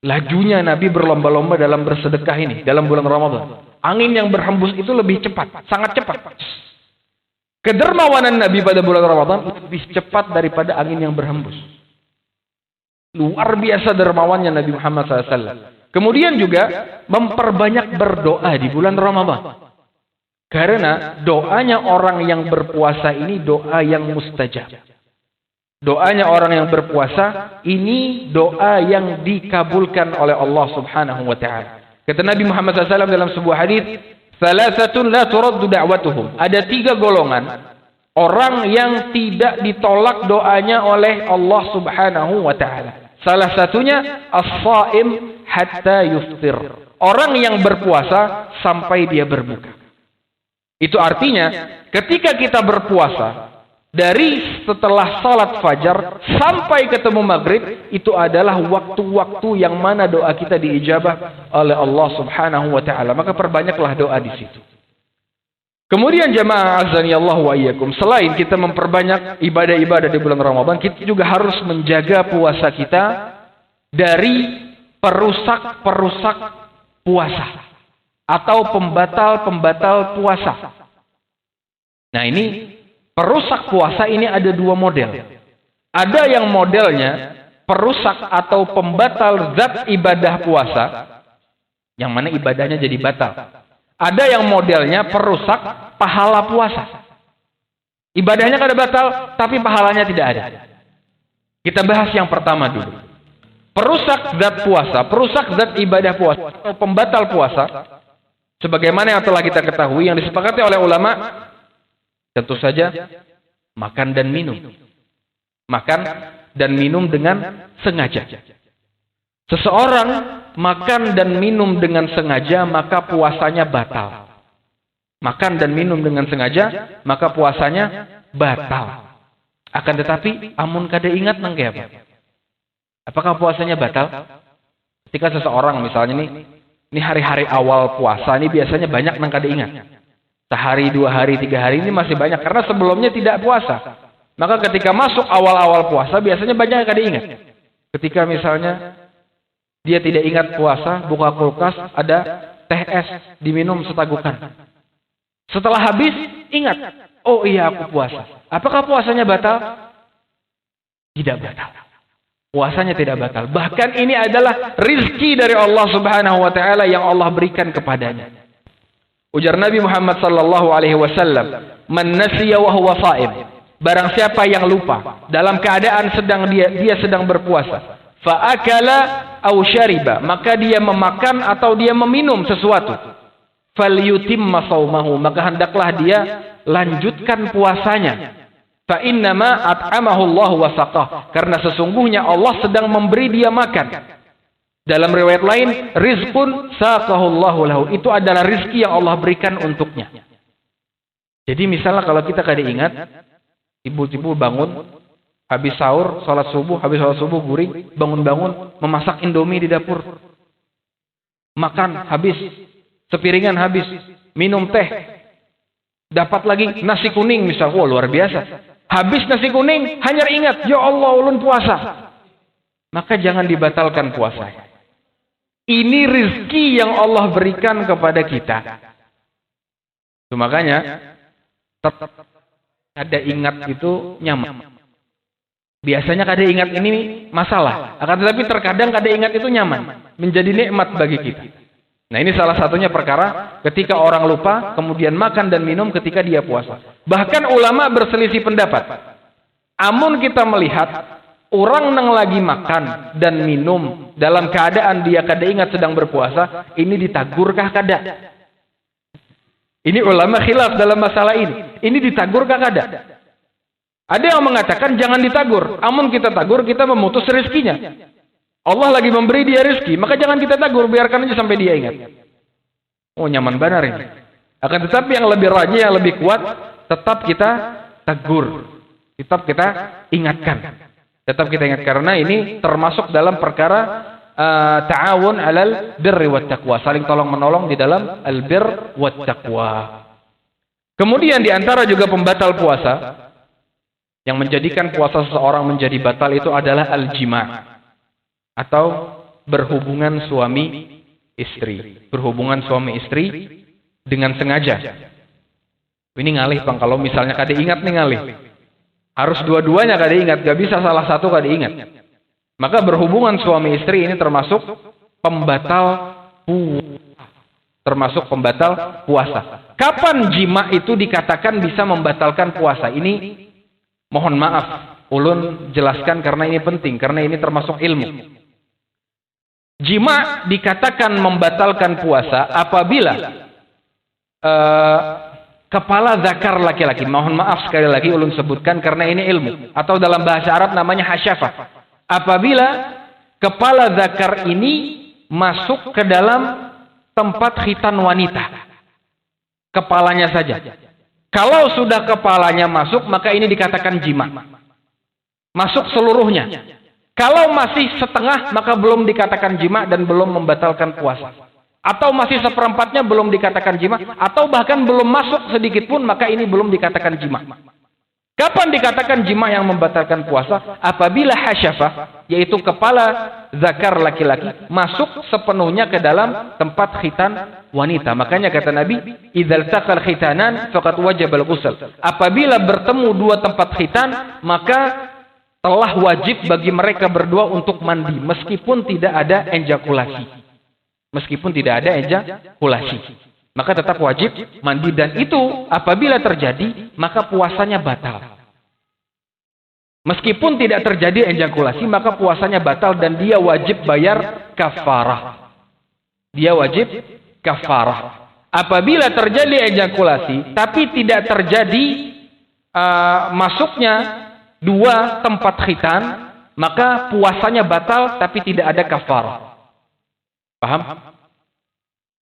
lajunya Nabi berlomba-lomba dalam bersedekah ini, dalam bulan Ramadan. Angin yang berhembus itu lebih cepat, sangat cepat. Kedermawanan Nabi pada bulan Ramadan lebih cepat daripada angin yang berhembus. Luar biasa dermawannya Nabi Muhammad SAW. Kemudian juga memperbanyak berdoa di bulan Ramadan. Karena doanya orang yang berpuasa ini doa yang mustajab. Doanya orang yang berpuasa ini doa yang dikabulkan oleh Allah Subhanahu wa taala. Kata Nabi Muhammad SAW dalam sebuah hadis, "Thalathatun la turaddu da'watuhum." Ada 3 golongan orang yang tidak ditolak doanya oleh Allah Subhanahu wa taala. Salah satunya as-shaim hatta yuftir. Orang yang berpuasa sampai dia berbuka. Itu artinya ketika kita berpuasa dari setelah salat fajar sampai ketemu maghrib, itu adalah waktu-waktu yang mana doa kita diijabah oleh Allah Subhanahu wa taala. Maka perbanyaklah doa di situ. Kemudian jemaah azani Allah wa iyyakum, selain kita memperbanyak ibadah-ibadah di bulan Ramadan, kita juga harus menjaga puasa kita dari perusak-perusak puasa atau pembatal-pembatal puasa. Nah, ini perusak puasa ini ada 2 model. Ada yang modelnya perusak atau pembatal zat ibadah puasa, yang mana ibadahnya jadi batal. Ada yang modelnya perusak pahala puasa. Ibadahnya kada batal, tapi pahalanya tidak ada. Kita bahas yang pertama dulu. Perusak zat puasa, perusak zat ibadah puasa, atau pembatal puasa, sebagaimana yang telah kita ketahui, yang disepakati oleh ulama, tentu saja makan dan minum. Makan dan minum dengan sengaja. Seseorang makan dan minum dengan sengaja, maka puasanya batal. Makan dan minum dengan sengaja, maka puasanya batal. Akan tetapi, amun kada ingat nang apa? Apakah puasanya batal? Ketika seseorang misalnya ini hari-hari awal puasa, ini biasanya banyak nang kada ingat. Sehari, 2 hari, 3 hari ini masih banyak. Karena sebelumnya tidak puasa. Maka ketika masuk awal-awal puasa, biasanya banyak yang kada ingat. Ketika misalnya dia tidak ingat puasa, buka kulkas, ada teh es diminum setagukan. Setelah habis, ingat, oh iya aku puasa. Apakah puasanya batal? Tidak batal. Puasanya tidak batal. Bahkan ini adalah rizki dari Allah Subhanahu wa taala yang Allah berikan kepadanya. Ujar Nabi Muhammad sallallahu alaihi wasallam, "Man nasiya wa huwa sha'im." Barang siapa yang lupa dalam keadaan dia sedang berpuasa, fa akala aw syariba, maka dia memakan atau dia meminum sesuatu, falyutimma shaumahu, maka hendaklah dia lanjutkan puasanya. Fa innama at'amahu Allah wa saqah, karena sesungguhnya Allah sedang memberi dia makan. Dalam riwayat lain, rizqun saqahu Allahu lahu, itu adalah rizki yang Allah berikan untuknya. Jadi misalnya kalau kita kada ingat, ibu-ibu bangun, habis sahur, salat subuh guring, bangun-bangun, memasak indomie di dapur. Makan habis, sepiringan habis, minum teh, dapat lagi nasi kuning misal, wah luar biasa. Habis nasi kuning, hanya ingat, ya Allah ulun puasa. Maka jangan dibatalkan puasa. Ini rizki yang Allah berikan kepada kita. Itu makanya, tetap ada ingat itu nyaman. Biasanya kada ingat ini masalah. Akan tetapi terkadang kada ingat itu nyaman. Menjadi nikmat bagi kita. Nah ini salah satunya perkara ketika orang lupa, kemudian makan dan minum ketika dia puasa. Bahkan ulama berselisih pendapat. Amun kita melihat orang yang lagi makan dan minum dalam keadaan dia kada ingat sedang berpuasa, ini ditagurkah kada? Ini ulama khilaf dalam masalah ini. Ini ditagurkah kada? Ada yang mengatakan jangan ditagur. Amun kita tagur, kita memutus rezekinya. Allah lagi memberi dia rezeki, maka jangan kita tagur, biarkan aja sampai dia ingat. Oh nyaman benar ini. Akan tetapi yang lebih rajin, yang lebih kuat, tetap kita tagur, tetap kita ingatkan, tetap kita ingat, karena ini termasuk dalam perkara ta'awun alal birri wat taqwa, saling tolong menolong di dalam albir wat taqwa. Kemudian diantara juga pembatal puasa yang menjadikan puasa seseorang menjadi batal itu adalah al-jima', atau berhubungan suami istri. Berhubungan suami istri dengan sengaja. Ini ngalih Bang, kalau misalnya kada ingat nih ngalih. Harus dua-duanya kada ingat, gak bisa salah satu kada ingat. Maka berhubungan suami istri ini termasuk pembatal puasa. Termasuk pembatal puasa. Kapan jima itu dikatakan bisa membatalkan puasa? Ini mohon maaf, ulun jelaskan karena ini penting, karena ini termasuk ilmu. Jima dikatakan membatalkan puasa apabila kepala zakar laki-laki, mohon maaf sekali lagi ulun sebutkan karena ini ilmu, atau dalam bahasa Arab namanya hasyafah. Apabila kepala zakar ini masuk ke dalam tempat khitan wanita, kepalanya saja. Kalau sudah kepalanya masuk, maka ini dikatakan jima. Masuk seluruhnya. Kalau masih setengah, maka belum dikatakan jima dan belum membatalkan puasa. Atau masih seperempatnya belum dikatakan jima, atau bahkan belum masuk sedikit pun, maka ini belum dikatakan jima. Kapan dikatakan jima yang membatalkan puasa? Apabila hasyafah, yaitu kepala zakar laki-laki, masuk sepenuhnya ke dalam tempat khitan wanita. Makanya kata Nabi, idzal taqal khitanan faqad wajibal ghusl. Apabila bertemu dua tempat khitan, maka telah wajib bagi mereka berdua untuk mandi, meskipun tidak ada ejakulasi. Meskipun tidak ada ejakulasi, maka tetap wajib mandi, dan itu apabila terjadi, maka puasanya batal. Meskipun tidak terjadi ejakulasi, maka puasanya batal dan dia wajib bayar kafarah. Dia wajib kafarah. Apabila terjadi ejakulasi, tapi tidak terjadi masuknya dua tempat khitan, maka puasanya batal tapi tidak ada kafarah. Paham?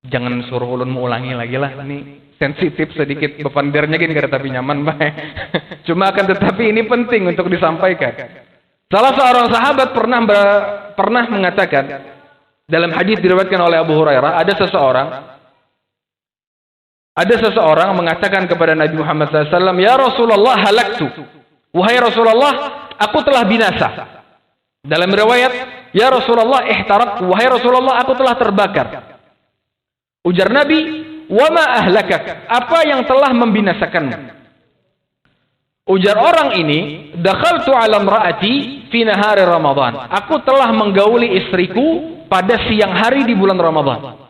Jangan suruh ulun mengulangi lagi lah, ini sensitif sedikit, bepandirnya gini kada tapi nyaman bae. Cuma akan tetapi ini penting untuk disampaikan. Salah seorang sahabat pernah mengatakan dalam hadis diriwayatkan oleh Abu Hurairah, ada seseorang mengatakan kepada Nabi Muhammad SAW, "Ya Rasulullah, halaktu." Wahai Rasulullah, aku telah binasa. Dalam riwayat, "Ya Rasulullah, ihtarak." Wahai Rasulullah, aku telah terbakar. Ujar Nabi, "Wa ma ahlakak?" Apa yang telah membinasakanmu? Ujar orang ini, "Dakhaltu 'ala imra'ati fi nahari Ramadan." Aku telah menggauli istriku pada siang hari di bulan Ramadan.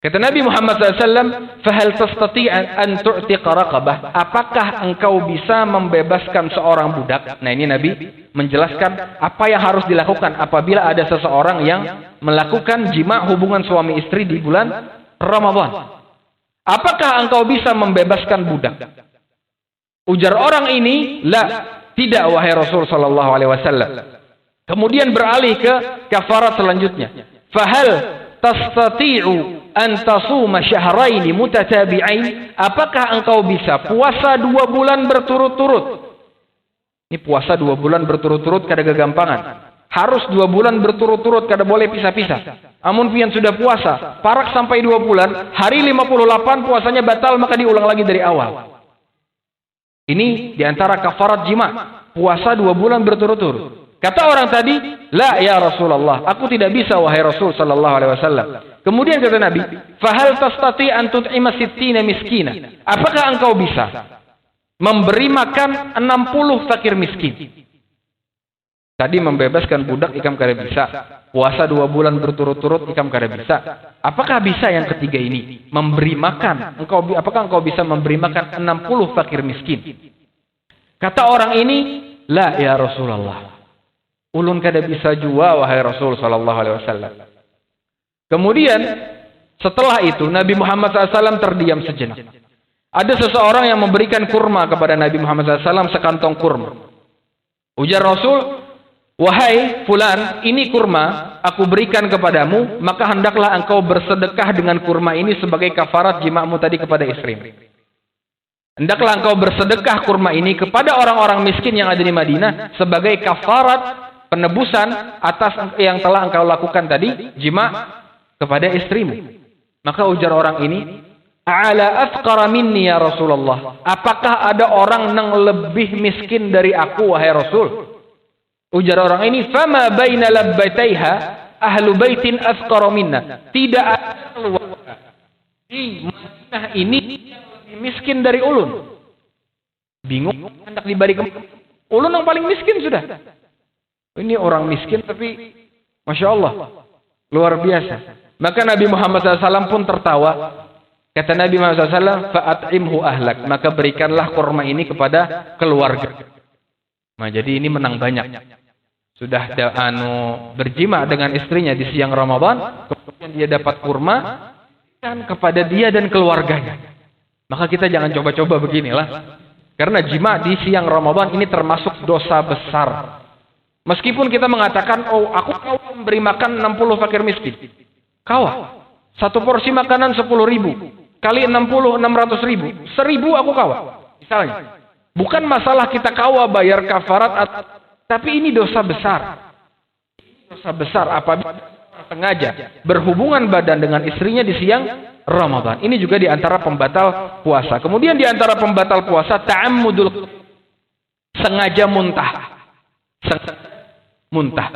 Kata Nabi Muhammad SAW, "Fahal tastati' an tu'tiqa raqabah?" Apakah engkau bisa membebaskan seorang budak? Nah, ini Nabi menjelaskan apa yang harus dilakukan apabila ada seseorang yang melakukan jima hubungan suami istri di bulan Ramadan. Apakah engkau bisa membebaskan budak? Ujar orang ini, "La, tidak wahai Rasul sallallahu alaihi wasallam." Kemudian beralih ke kafarat selanjutnya. "Fahal tastati'u an tasuma syahrayn mutatabi'ain?" Apakah engkau bisa puasa 2 bulan berturut-turut? Ini puasa 2 bulan berturut-turut kada kegampangan. Harus 2 bulan berturut-turut, kada boleh pisah-pisah. Amun pian sudah puasa, parak sampai 2 bulan, hari 58 puasanya batal, maka diulang lagi dari awal. Ini diantara kafarat jima, puasa 2 bulan berturut-turut. Kata orang tadi, "La ya Rasulullah, aku tidak bisa wahai Rasul sallallahu alaihi wasallam." Kemudian kata Nabi, "Fahal tastati an tut'ima sittina miskina?" Apakah engkau bisa memberi makan 60 fakir miskin? Tadi membebaskan budak ikam kada bisa. Puasa 2 bulan berturut-turut ikam kada bisa. Apakah bisa yang ketiga ini? Memberi makan. Apakah engkau bisa memberi makan 60 fakir miskin? Kata orang ini, "La ya Rasulullah, ulun kada bisa jua wahai Rasul sallallahu alaihi wasallam." Kemudian setelah itu Nabi Muhammad SAW terdiam sejenak. Ada seseorang yang memberikan kurma kepada Nabi Muhammad SAW, sekantong kurma. Ujar Rasul, "Wahai fulan, ini kurma aku berikan kepadamu, maka hendaklah engkau bersedekah dengan kurma ini sebagai kafarat jimamu tadi kepada istrimu. Hendaklah engkau bersedekah kurma ini kepada orang-orang miskin yang ada di Madinah sebagai kafarat penebusan atas yang telah engkau lakukan tadi, jima kepada istrimu." Maka ujar orang ini, "A'ala afqara minni ya Rasulullah." Apakah ada orang yang lebih miskin dari aku wahai Rasul? Ujar orang ini, "Fama baina labbataiha ahlu baitin afqara minna." Tidak ada keluarga di Madinah ini yang lebih miskin dari ulun. Bingung hendak dibalik ulun yang paling miskin sudah. Ini orang miskin tapi Masya Allah luar biasa. Maka Nabi Muhammad SAW pun tertawa. Kata Nabi Muhammad SAW, "Fa'at'imhu ahlak." Maka berikanlah kurma ini kepada keluarga. Nah, jadi ini menang banyak. Sudah berjima dengan istrinya di siang Ramadan, kemudian dia dapat kurma dan kepada dia dan keluarganya. Maka kita jangan coba-coba beginilah. Karena jima di siang Ramadan ini termasuk dosa besar. Meskipun kita mengatakan, "Oh, aku memberi makan 60 fakir miskin." Kawa. Satu porsi makanan 10.000. Kali 60, 600.000. 1.000 aku kawa. Misalnya. Bukan masalah kita kawa bayar kafarat, tapi ini dosa besar. Dosa besar apabila sengaja berhubungan badan dengan istrinya di siang Ramadan. Ini juga di antara pembatal puasa. Kemudian di antara pembatal puasa, ta'ammudul, sengaja muntah. Muntah.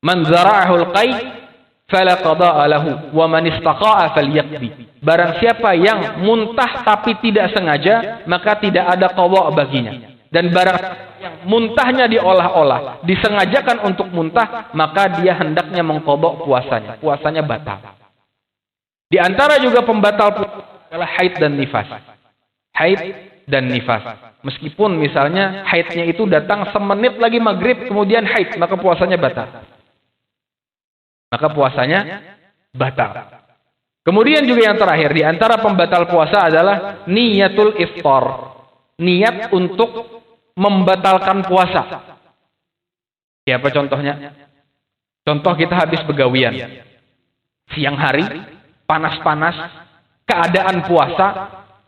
Man zara'ahul qai fala qada'a lahu wa man istaqa'a falyaqdi. Barang siapa yang muntah tapi tidak sengaja, maka tidak ada qada baginya. Dan barang yang muntahnya diolah-olah, disengajakan untuk muntah, maka dia hendaknya mengqada puasanya. Puasanya batal. Di antara juga pembatal puasa adalah haid dan nifas. Haid dan nifas. Meskipun misalnya haidnya itu datang semenit lagi maghrib, kemudian haid, maka puasanya batal. Maka puasanya batal. Kemudian juga yang terakhir, di antara pembatal puasa adalah niyatul iftar. Niat untuk membatalkan puasa. Siapa contohnya? Contoh kita habis begawian. Siang hari, panas-panas, keadaan puasa,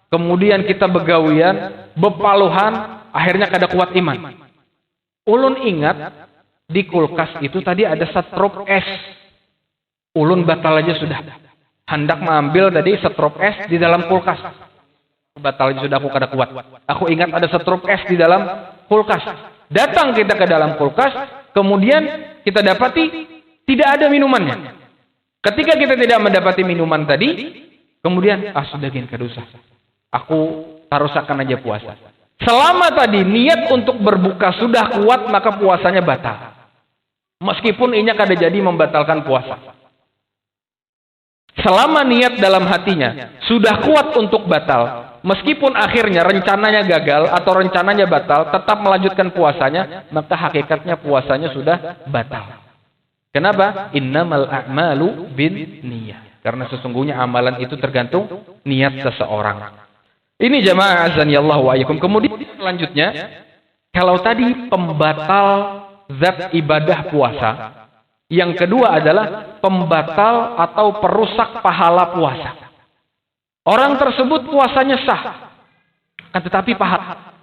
kemudian kita begawian, bepaluhan, akhirnya kada kuat iman. Ulun ingat, di kulkas itu tadi ada setrop es. Ulun batal aja sudah. Hendak mengambil tadi setrop es di dalam kulkas. Batal aja sudah, aku kada kuat. Aku ingat ada setrop es di dalam kulkas. Datang kita ke dalam kulkas, kemudian kita dapati tidak ada minumannya. Ketika kita tidak mendapati minuman tadi, kemudian, sudah gini kedosa. Aku tarusakan aja puasa. Selama tadi niat untuk berbuka sudah kuat, maka puasanya batal. Meskipun ini kada jadi membatalkan puasa. Selama niat dalam hatinya sudah kuat untuk batal, meskipun akhirnya rencananya gagal atau rencananya batal, tetap melanjutkan puasanya, maka hakikatnya puasanya sudah batal. Kenapa? Innamal a'malu bin niyyah. Karena sesungguhnya amalan itu tergantung niat seseorang. Ini jamaah azanillahu wa iyyakum. Kemudian selanjutnya, kalau tadi pembatal zat ibadah puasa, yang kedua adalah pembatal atau perusak pahala puasa. Orang tersebut puasanya sah, tetapi pahala.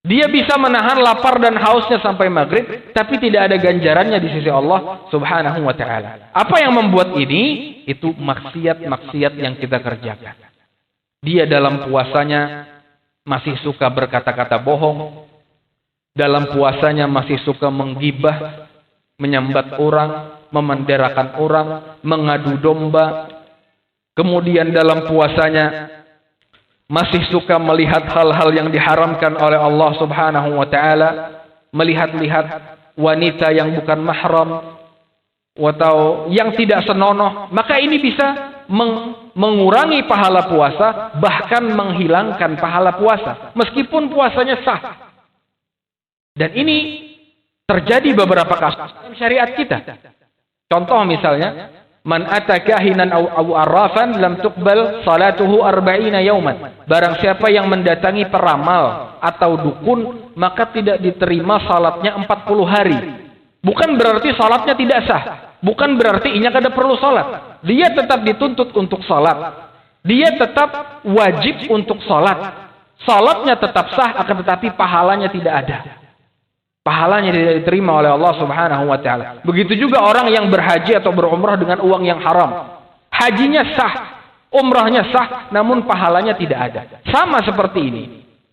Dia bisa menahan lapar dan hausnya sampai maghrib, tapi tidak ada ganjarannya di sisi Allah Subhanahu wa ta'ala. Apa yang membuat ini? Itu maksiat-maksiat yang kita kerjakan. Dia dalam puasanya masih suka berkata-kata bohong. Dalam puasanya masih suka menggibah, menyambat orang, memenderakan orang, mengadu domba. Kemudian dalam puasanya masih suka melihat hal-hal yang diharamkan oleh Allah Subhanahu wa ta'ala, melihat-lihat wanita yang bukan mahram atau yang tidak senonoh, maka ini bisa mengurangi pahala puasa, bahkan menghilangkan pahala puasa meskipun puasanya sah. Dan ini terjadi beberapa kasus dalam syariat kita. Contoh misalnya, man atakahinan aw arrafan lam tuqbal salatuhu 40 yauman. Barang siapa yang mendatangi peramal atau dukun, maka tidak diterima salatnya 40 hari. Bukan berarti salatnya tidak sah. Bukan berarti inya kada perlu salat. Dia tetap dituntut untuk salat. Dia tetap wajib untuk salat. Salatnya tetap sah, akan tetapi pahalanya tidak ada. Pahalanya tidak diterima oleh Allah Subhanahu wa ta'ala. Begitu juga orang yang berhaji atau berumrah dengan uang yang haram. Hajinya sah, umrahnya sah, namun pahalanya tidak ada. Sama seperti ini.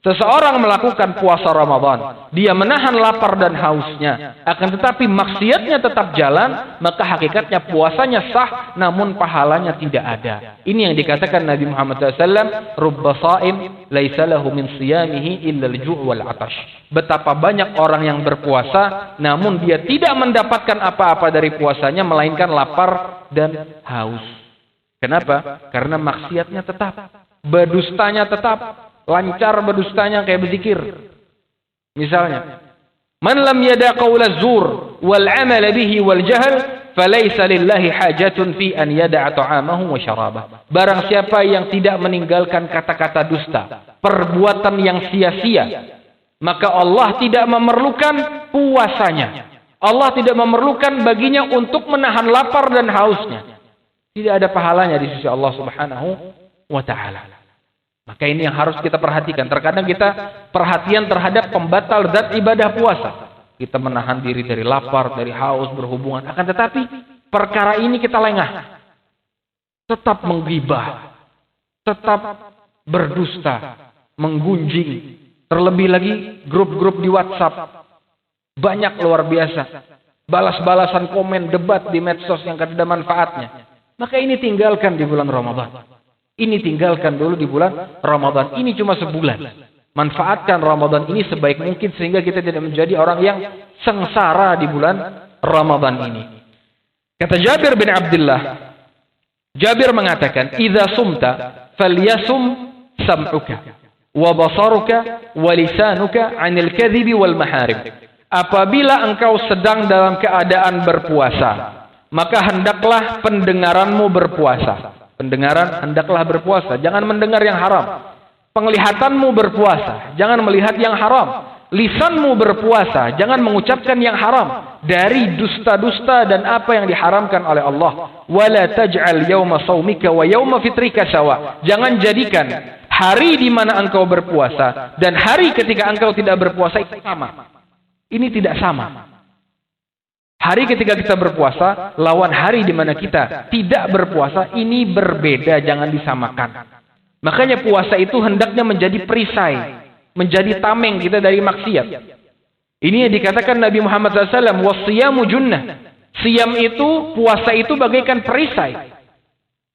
Seseorang melakukan puasa Ramadan, dia menahan lapar dan hausnya, akan tetapi maksiatnya tetap jalan, maka hakikatnya puasanya sah, namun pahalanya tidak ada. Ini yang dikatakan Nabi Muhammad SAW, Rubba sa'im laisa lahu min siyamihi illa al-ju' wal 'atash. Betapa banyak orang yang berpuasa, namun dia tidak mendapatkan apa-apa dari puasanya, melainkan lapar dan haus. Kenapa? Karena maksiatnya tetap, berdustanya tetap. Lancar berdustanya kayak berzikir. Misalnya, man lam yada qaula zur wal amal bihi wal jahl falaysa lillahi hajatun fi an yada'a ta'amahu wa syarabah. Barang siapa yang tidak meninggalkan kata-kata dusta, perbuatan yang sia-sia, maka Allah tidak memerlukan puasanya. Allah tidak memerlukan baginya untuk menahan lapar dan hausnya. Tidak ada pahalanya di sisi Allah Subhanahu wa ta'ala. Maka ini yang harus kita perhatikan. Terkadang kita perhatian terhadap pembatal zat ibadah puasa. Kita menahan diri dari lapar, dari haus, berhubungan. Akan tetapi perkara ini kita lengah. Tetap menggibah. Tetap berdusta. Menggunjing. Terlebih lagi grup-grup di WhatsApp. Banyak luar biasa. Balas-balasan komen, debat di medsos yang tidak ada manfaatnya. Maka ini tinggalkan di bulan Ramadan. Ini tinggalkan dulu di bulan Ramadan. Ini cuma sebulan. Manfaatkan Ramadan ini sebaik mungkin sehingga kita tidak menjadi orang yang sengsara di bulan Ramadan ini. Kata Jabir bin Abdullah, Jabir mengatakan, "Idza sumta falyasum sam'uka wa basaruka wa lisanuka 'anil kadhibi wal maharib." Apabila engkau sedang dalam keadaan berpuasa, maka hendaklah pendengaranmu berpuasa. Pendengaran hendaklah berpuasa, jangan mendengar yang haram. Penglihatanmu berpuasa, jangan melihat yang haram. Lisanmu berpuasa, jangan mengucapkan yang haram dari dusta-dusta dan apa yang diharamkan oleh Allah. Wala taj'al yauma shaumika wa yauma fitrika sawa. Jangan jadikan hari di mana engkau berpuasa dan hari ketika engkau tidak berpuasa itu sama. Ini tidak sama. Hari ketika kita berpuasa, lawan hari di mana kita tidak berpuasa, ini berbeda, jangan disamakan. Makanya puasa itu hendaknya menjadi perisai, menjadi tameng kita dari maksiat. Ini yang dikatakan Nabi Muhammad SAW, "Wasiyamu junnah." Siyam itu, puasa itu bagaikan perisai,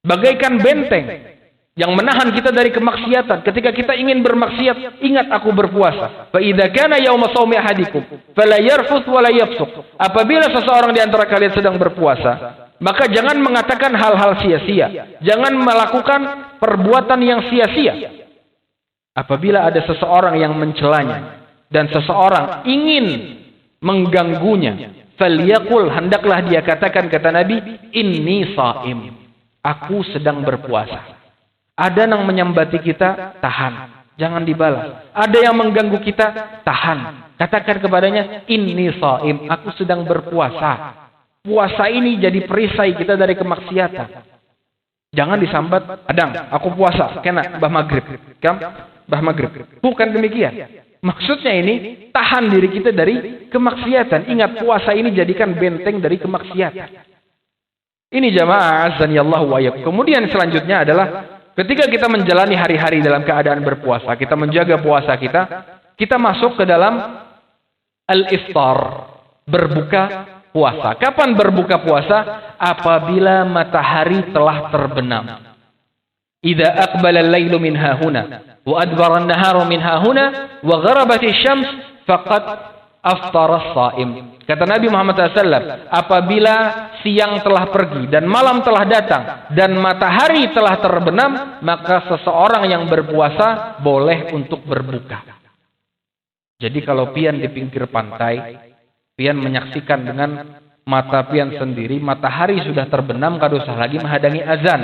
bagaikan benteng yang menahan kita dari kemaksiatan. Ketika kita ingin bermaksiat, ingat aku berpuasa. Fa idza kana yauma shaumi ahadikum fala yarfuth wala yafsuq. Apabila seseorang di antara kalian sedang berpuasa, maka jangan mengatakan hal-hal sia-sia, jangan melakukan perbuatan yang sia-sia. Apabila ada seseorang yang mencelanya dan seseorang ingin mengganggunya, falyaqul, hendaklah dia katakan, kata Nabi, inni shaim, aku sedang berpuasa. Ada yang menyambati kita, tahan, jangan dibalas. Ada yang mengganggu kita, tahan, katakan kepadanya, inni shaim, aku sedang berpuasa. Puasa ini jadi perisai kita dari kemaksiatan. Jangan disambat, adang, aku puasa, kena bah maghrib, bah maghrib. Bukan demikian. Maksudnya ini, tahan diri kita dari kemaksiatan. Ingat, puasa ini jadikan benteng dari kemaksiatan. Ini jamaah azanillahu wa iyyakum. Kemudian selanjutnya adalah ketika kita menjalani hari-hari dalam keadaan berpuasa, kita menjaga puasa kita masuk ke dalam al-iftar, berbuka puasa. Kapan berbuka puasa? Apabila matahari telah terbenam. Idza aqbala al-lailu min hahuna wa adbara an-naharu min hahuna wa gharabat asy-syams faqad aftara as-shaim. Kata Nabi Muhammad SAW, apabila siang telah pergi dan malam telah datang dan matahari telah terbenam, maka seseorang yang berpuasa boleh untuk berbuka. Jadi kalau pian di pinggir pantai, pian menyaksikan dengan mata pian sendiri, matahari sudah terbenam, kada usah lagi menghadangi azan.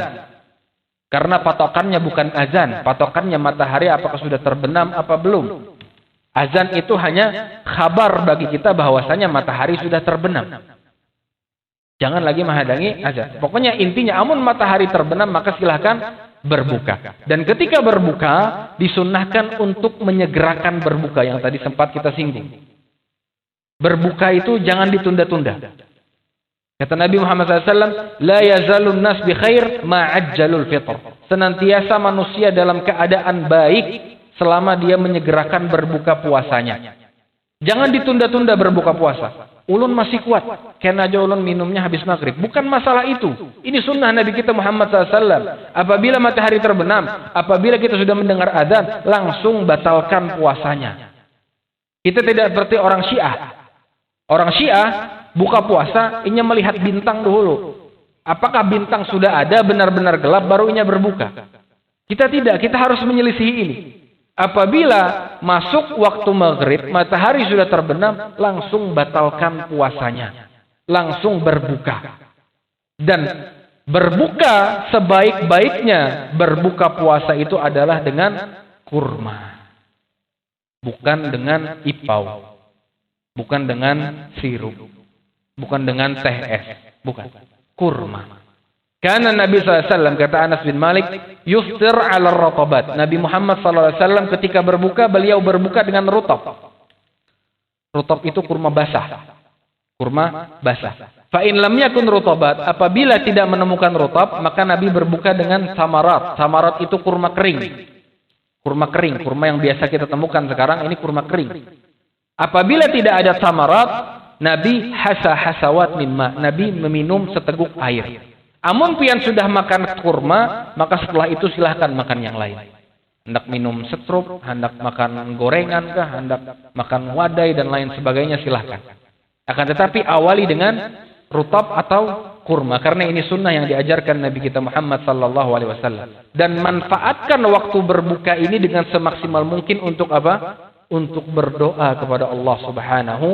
Karena patokannya bukan azan, patokannya matahari apakah sudah terbenam apa belum. Azan itu hanya kabar bagi kita bahwasanya matahari sudah terbenam. Jangan lagi menghadangi azan. Pokoknya intinya, amun matahari terbenam maka silahkan berbuka. Dan ketika berbuka disunnahkan untuk menyegerakan berbuka yang tadi sempat kita singgung. Berbuka itu jangan ditunda-tunda. Kata Nabi Muhammad SAW, la yazalun nas bi khair ma'ajjalul fitr. Senantiasa manusia dalam keadaan baik selama dia menyegerakan berbuka puasanya. Jangan ditunda-tunda berbuka puasa. Ulun masih kuat, kena aja ulun minumnya habis maghrib. Bukan masalah itu. Ini sunnah Nabi kita Muhammad SAW. Apabila matahari terbenam, apabila kita sudah mendengar adzan, langsung batalkan puasanya. Kita tidak seperti orang Syiah. Orang Syiah buka puasa, inya melihat bintang dulu. Apakah bintang sudah ada benar-benar gelap baru inya berbuka? Kita tidak, kita harus menyelisihi ini. Apabila masuk waktu maghrib, matahari sudah terbenam, langsung batalkan puasanya. Langsung berbuka. Dan berbuka sebaik-baiknya berbuka puasa itu adalah dengan kurma. Bukan dengan ipau. Bukan dengan sirup. Bukan dengan teh es. Bukan. Kurma. Karena Nabi SAW, kata Anas bin Malik, yuftir ala rotobat. Nabi Muhammad SAW ketika berbuka, beliau berbuka dengan rutab. Rutab itu kurma basah. Kurma basah. Fa'in lam yakun rotobat. Apabila tidak menemukan rutab, maka Nabi berbuka dengan samarat. Samarat itu kurma kering. Kurma kering. Kurma yang biasa kita temukan sekarang, ini kurma kering. Apabila tidak ada samarat, Nabi hasawat min ma. Nabi meminum seteguk air. Amun pian sudah makan kurma, maka setelah itu silahkan makan yang lain. Hendak minum setrup, hendak makan gorengan kah, hendak makan wadai dan lain sebagainya, silahkan. Akan tetapi awali dengan rutab atau kurma, karena ini sunnah yang diajarkan Nabi kita Muhammad SAW. Dan manfaatkan waktu berbuka ini dengan semaksimal mungkin untuk apa? Untuk berdoa kepada Allah Subhanahu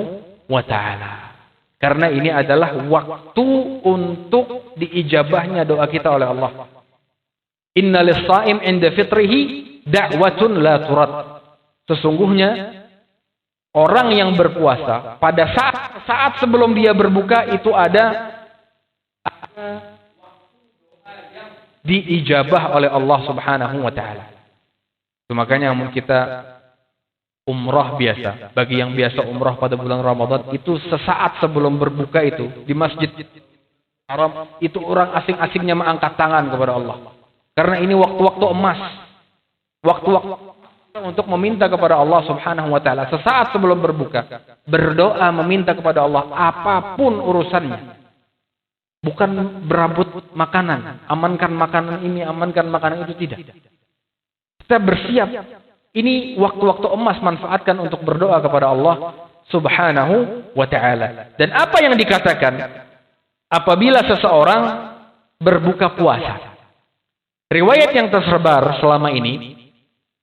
wa Ta'ala. Karena ini adalah waktu untuk diijabahnya doa kita oleh Allah. Inna lis-sha'im 'inda fitrihi da'watun la turad. Sesungguhnya orang yang berpuasa pada saat sebelum dia berbuka itu ada diijabah oleh Allah Subhanahu wa Ta'ala. Itu makanya kita umrah biasa, bagi yang biasa umrah pada bulan Ramadan, itu sesaat sebelum berbuka itu di Masjid Haram, itu orang asing-asingnya mengangkat tangan kepada Allah. Karena ini waktu-waktu emas. Waktu-waktu untuk meminta kepada Allah Subhanahu wa Ta'ala. Sesaat sebelum berbuka, berdoa meminta kepada Allah apapun urusannya. Bukan berebut makanan, amankan makanan ini, amankan makanan itu, tidak. Kita bersiap. Ini waktu-waktu emas, manfaatkan untuk berdoa kepada Allah Subhanahu wa ta'ala. Dan apa yang dikatakan apabila seseorang berbuka puasa? Riwayat yang tersebar selama ini,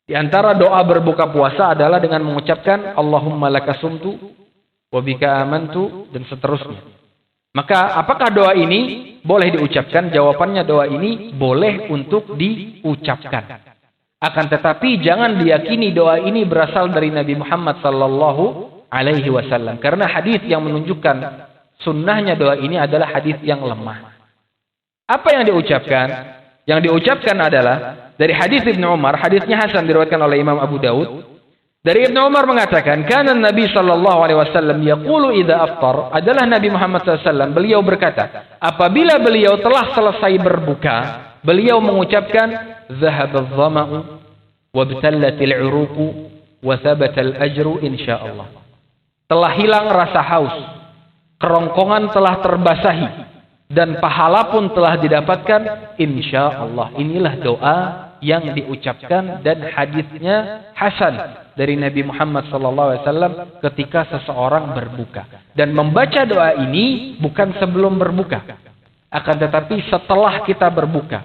di antara doa berbuka puasa adalah dengan mengucapkan Allahumma lakasumtu wa bika amantu dan seterusnya. Maka apakah doa ini boleh diucapkan? Jawabannya, doa ini boleh untuk diucapkan. Akan tetapi jangan diyakini doa ini berasal dari Nabi Muhammad sallallahu alaihi wasallam, karena hadis yang menunjukkan sunnahnya doa ini adalah hadis yang lemah. Apa yang diucapkan? Yang diucapkan adalah dari hadis Ibnu Umar, hadisnya hasan, diriwayatkan oleh Imam Abu Daud. Dari Ibnu Umar mengatakan, kana Nabi sallallahu alaihi wasallam yaqulu idza aftar, adalah Nabi Muhammad sallallahu alaihi wasallam, beliau berkata, apabila beliau telah selesai berbuka, beliau mengucapkan zahabadh dhama'u wabtallatil 'uruqu wa thabatal ajru insyaallah. Telah hilang rasa haus, kerongkongan telah terbasahi, dan pahala pun telah didapatkan insyaallah. Inilah doa yang diucapkan dan hadisnya hasan dari Nabi Muhammad SAW ketika seseorang berbuka. Dan membaca doa ini bukan sebelum berbuka, akan tetapi setelah kita berbuka.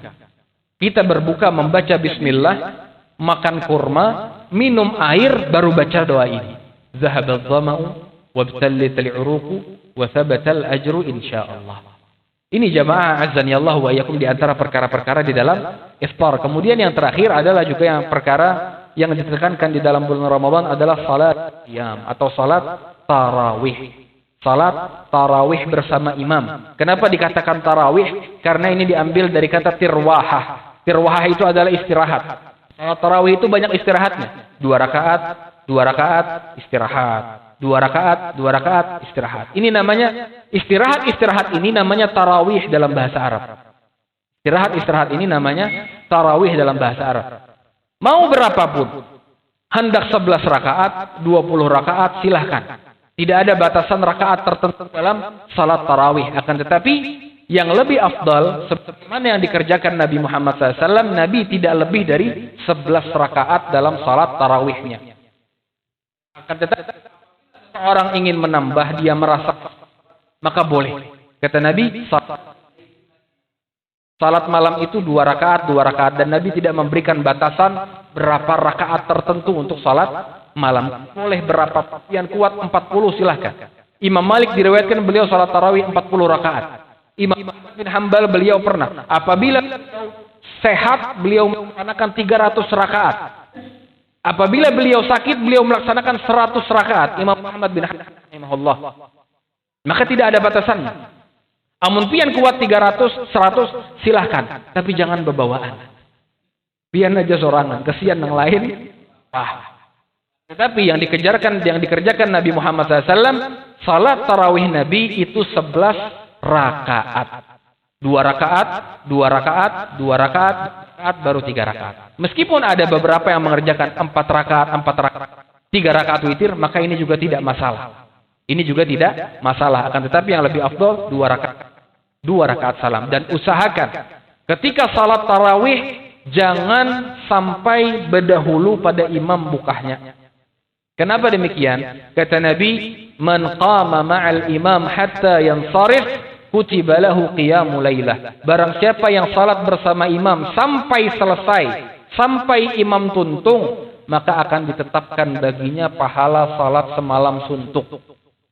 Kita berbuka membaca bismillah, makan kurma, minum air, baru baca doa ini. Zahabadh dhama'u wabtallatil 'uruqu wa thabatal ajru insyaallah. Ini jamaah azan ya Allah wa iyyakum di antara perkara-perkara di dalam iftar. Kemudian yang terakhir adalah juga yang perkara yang ditekankan di dalam bulan Ramadan adalah salat qiyam atau salat tarawih. Salat tarawih bersama imam. Kenapa dikatakan tarawih? Karena ini diambil dari kata tirwahah. Tirwahah itu adalah istirahat. Salat tarawih itu banyak istirahatnya. 2 rakaat, 2 rakaat, istirahat. 2 rakaat, 2 rakaat, istirahat. Ini namanya istirahat ini namanya tarawih dalam bahasa Arab. Istirahat ini namanya tarawih dalam bahasa Arab. Mau berapapun, hendak 11 rakaat, 20 rakaat, silahkan. Tidak ada batasan rakaat tertentu dalam salat tarawih. Akan tetapi yang lebih afdal, sebagaimana yang dikerjakan Nabi Muhammad SAW, Nabi tidak lebih dari 11 rakaat dalam salat tarawihnya. Akan tetapi orang ingin menambah, dia merasa, maka boleh. Kata Nabi, salat malam itu 2 rakaat, 2 rakaat. Dan Nabi tidak memberikan batasan berapa rakaat tertentu untuk salat malam. Boleh berapa yang kuat, 40 silahkan. Imam Malik diriwayatkan beliau salat tarawih 40 rakaat. Imam bin Hambal beliau pernah, apabila sehat, beliau melaksanakan 300 rakaat. Apabila beliau sakit, beliau melaksanakan 100 rakaat. Imam Muhammad bin Rahimahullah. Maka tidak ada batasannya. Amun pian kuat 300, 100, silahkan. Tapi jangan berbawaan. Pian aja sorangan. Kesian yang lain. Tetapi yang dikerjakan Nabi Muhammad SAW, salat tarawih Nabi itu 11 rakaat. 2 rakaat, 2 rakaat, 2 rakaat, baru 3 rakaat. Meskipun ada beberapa yang mengerjakan 4 rakaat, 3 rakaat witir, maka ini juga tidak masalah. Ini juga tidak masalah. Akan tetapi yang lebih afdal 2 rakaat salam. Dan usahakan ketika salat tarawih jangan sampai berdahulu pada imam bukahnya. Kenapa demikian? Kata Nabi, "Man qama ma'al imam hatta yansarif kutiba lahu qiyamul lailah." Barang siapa yang salat bersama imam sampai selesai, sampai imam tuntung, maka akan ditetapkan baginya pahala salat semalam suntuk.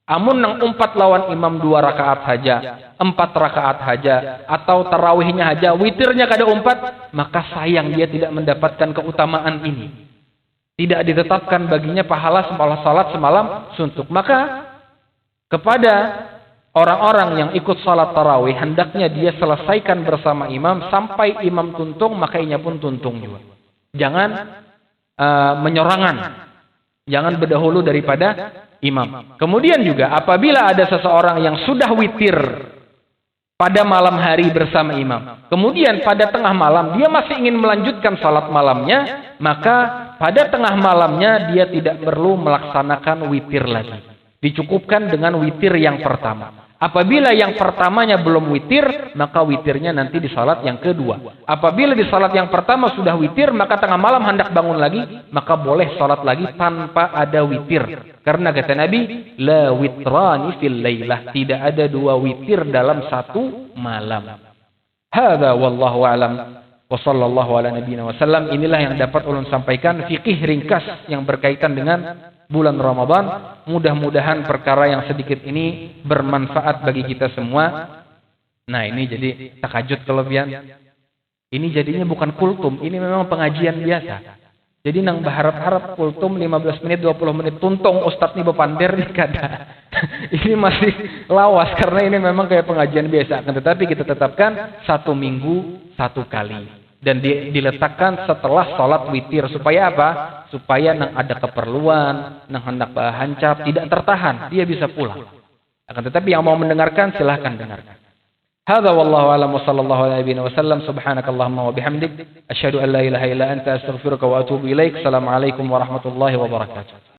Amun nang 4 lawan imam 2 rakaat saja, 4 rakaat saja, atau tarawihnya saja, witirnya kada 4, maka sayang dia tidak mendapatkan keutamaan ini. Tidak ditetapkan baginya pahala salat semalam suntuk. Maka kepada orang-orang yang ikut salat tarawih, hendaknya dia selesaikan bersama imam sampai imam tuntung, maka inya pun tuntung juga. Jangan menyorangan. Jangan berdahulu daripada imam. Kemudian juga apabila ada seseorang yang sudah witir pada malam hari bersama imam, kemudian pada tengah malam dia masih ingin melanjutkan salat malamnya, maka pada tengah malamnya dia tidak perlu melaksanakan witir lagi. Dicukupkan dengan witir yang pertama. Apabila yang pertamanya belum witir, maka witirnya nanti di salat yang kedua. Apabila di salat yang pertama sudah witir, maka tengah malam hendak bangun lagi, maka boleh salat lagi tanpa ada witir. Karena kata Nabi, la witrani fil lailah, tidak ada dua witir dalam satu malam. Hadza wallahu a'lam. Wa sallallahu ala nabiyyina wasallam. Inilah yang dapat ulun sampaikan fikih ringkas yang berkaitan dengan bulan Ramadan. Mudah-mudahan perkara yang sedikit ini bermanfaat bagi kita semua. Nah, ini jadi takajud kelebihan. Ini jadinya bukan kultum, ini memang pengajian biasa. Jadi nang berharap-harap kultum 15 menit, 20 menit tuntung ustaz nih bepander nih kada. Ini masih lawas karena ini memang kayak pengajian biasa. Tetapi kita tetapkan 1 minggu 1 kali. Dan diletakkan setelah sholat witir. Supaya apa? Supaya nang ada keperluan, nang hendak hancap, tidak tertahan. Dia bisa pulang. Akan tetapi yang mau mendengarkan, silahkan dengarkan. Hadza wallahu a'lam wa sallallahu ala nabiyyina wasallam. Subhanakallahumma wa bihamdik. Asyhadu an la ilaha illa anta astaghfiruka wa atubu ilaik. Assalamualaikum warahmatullahi wabarakatuh.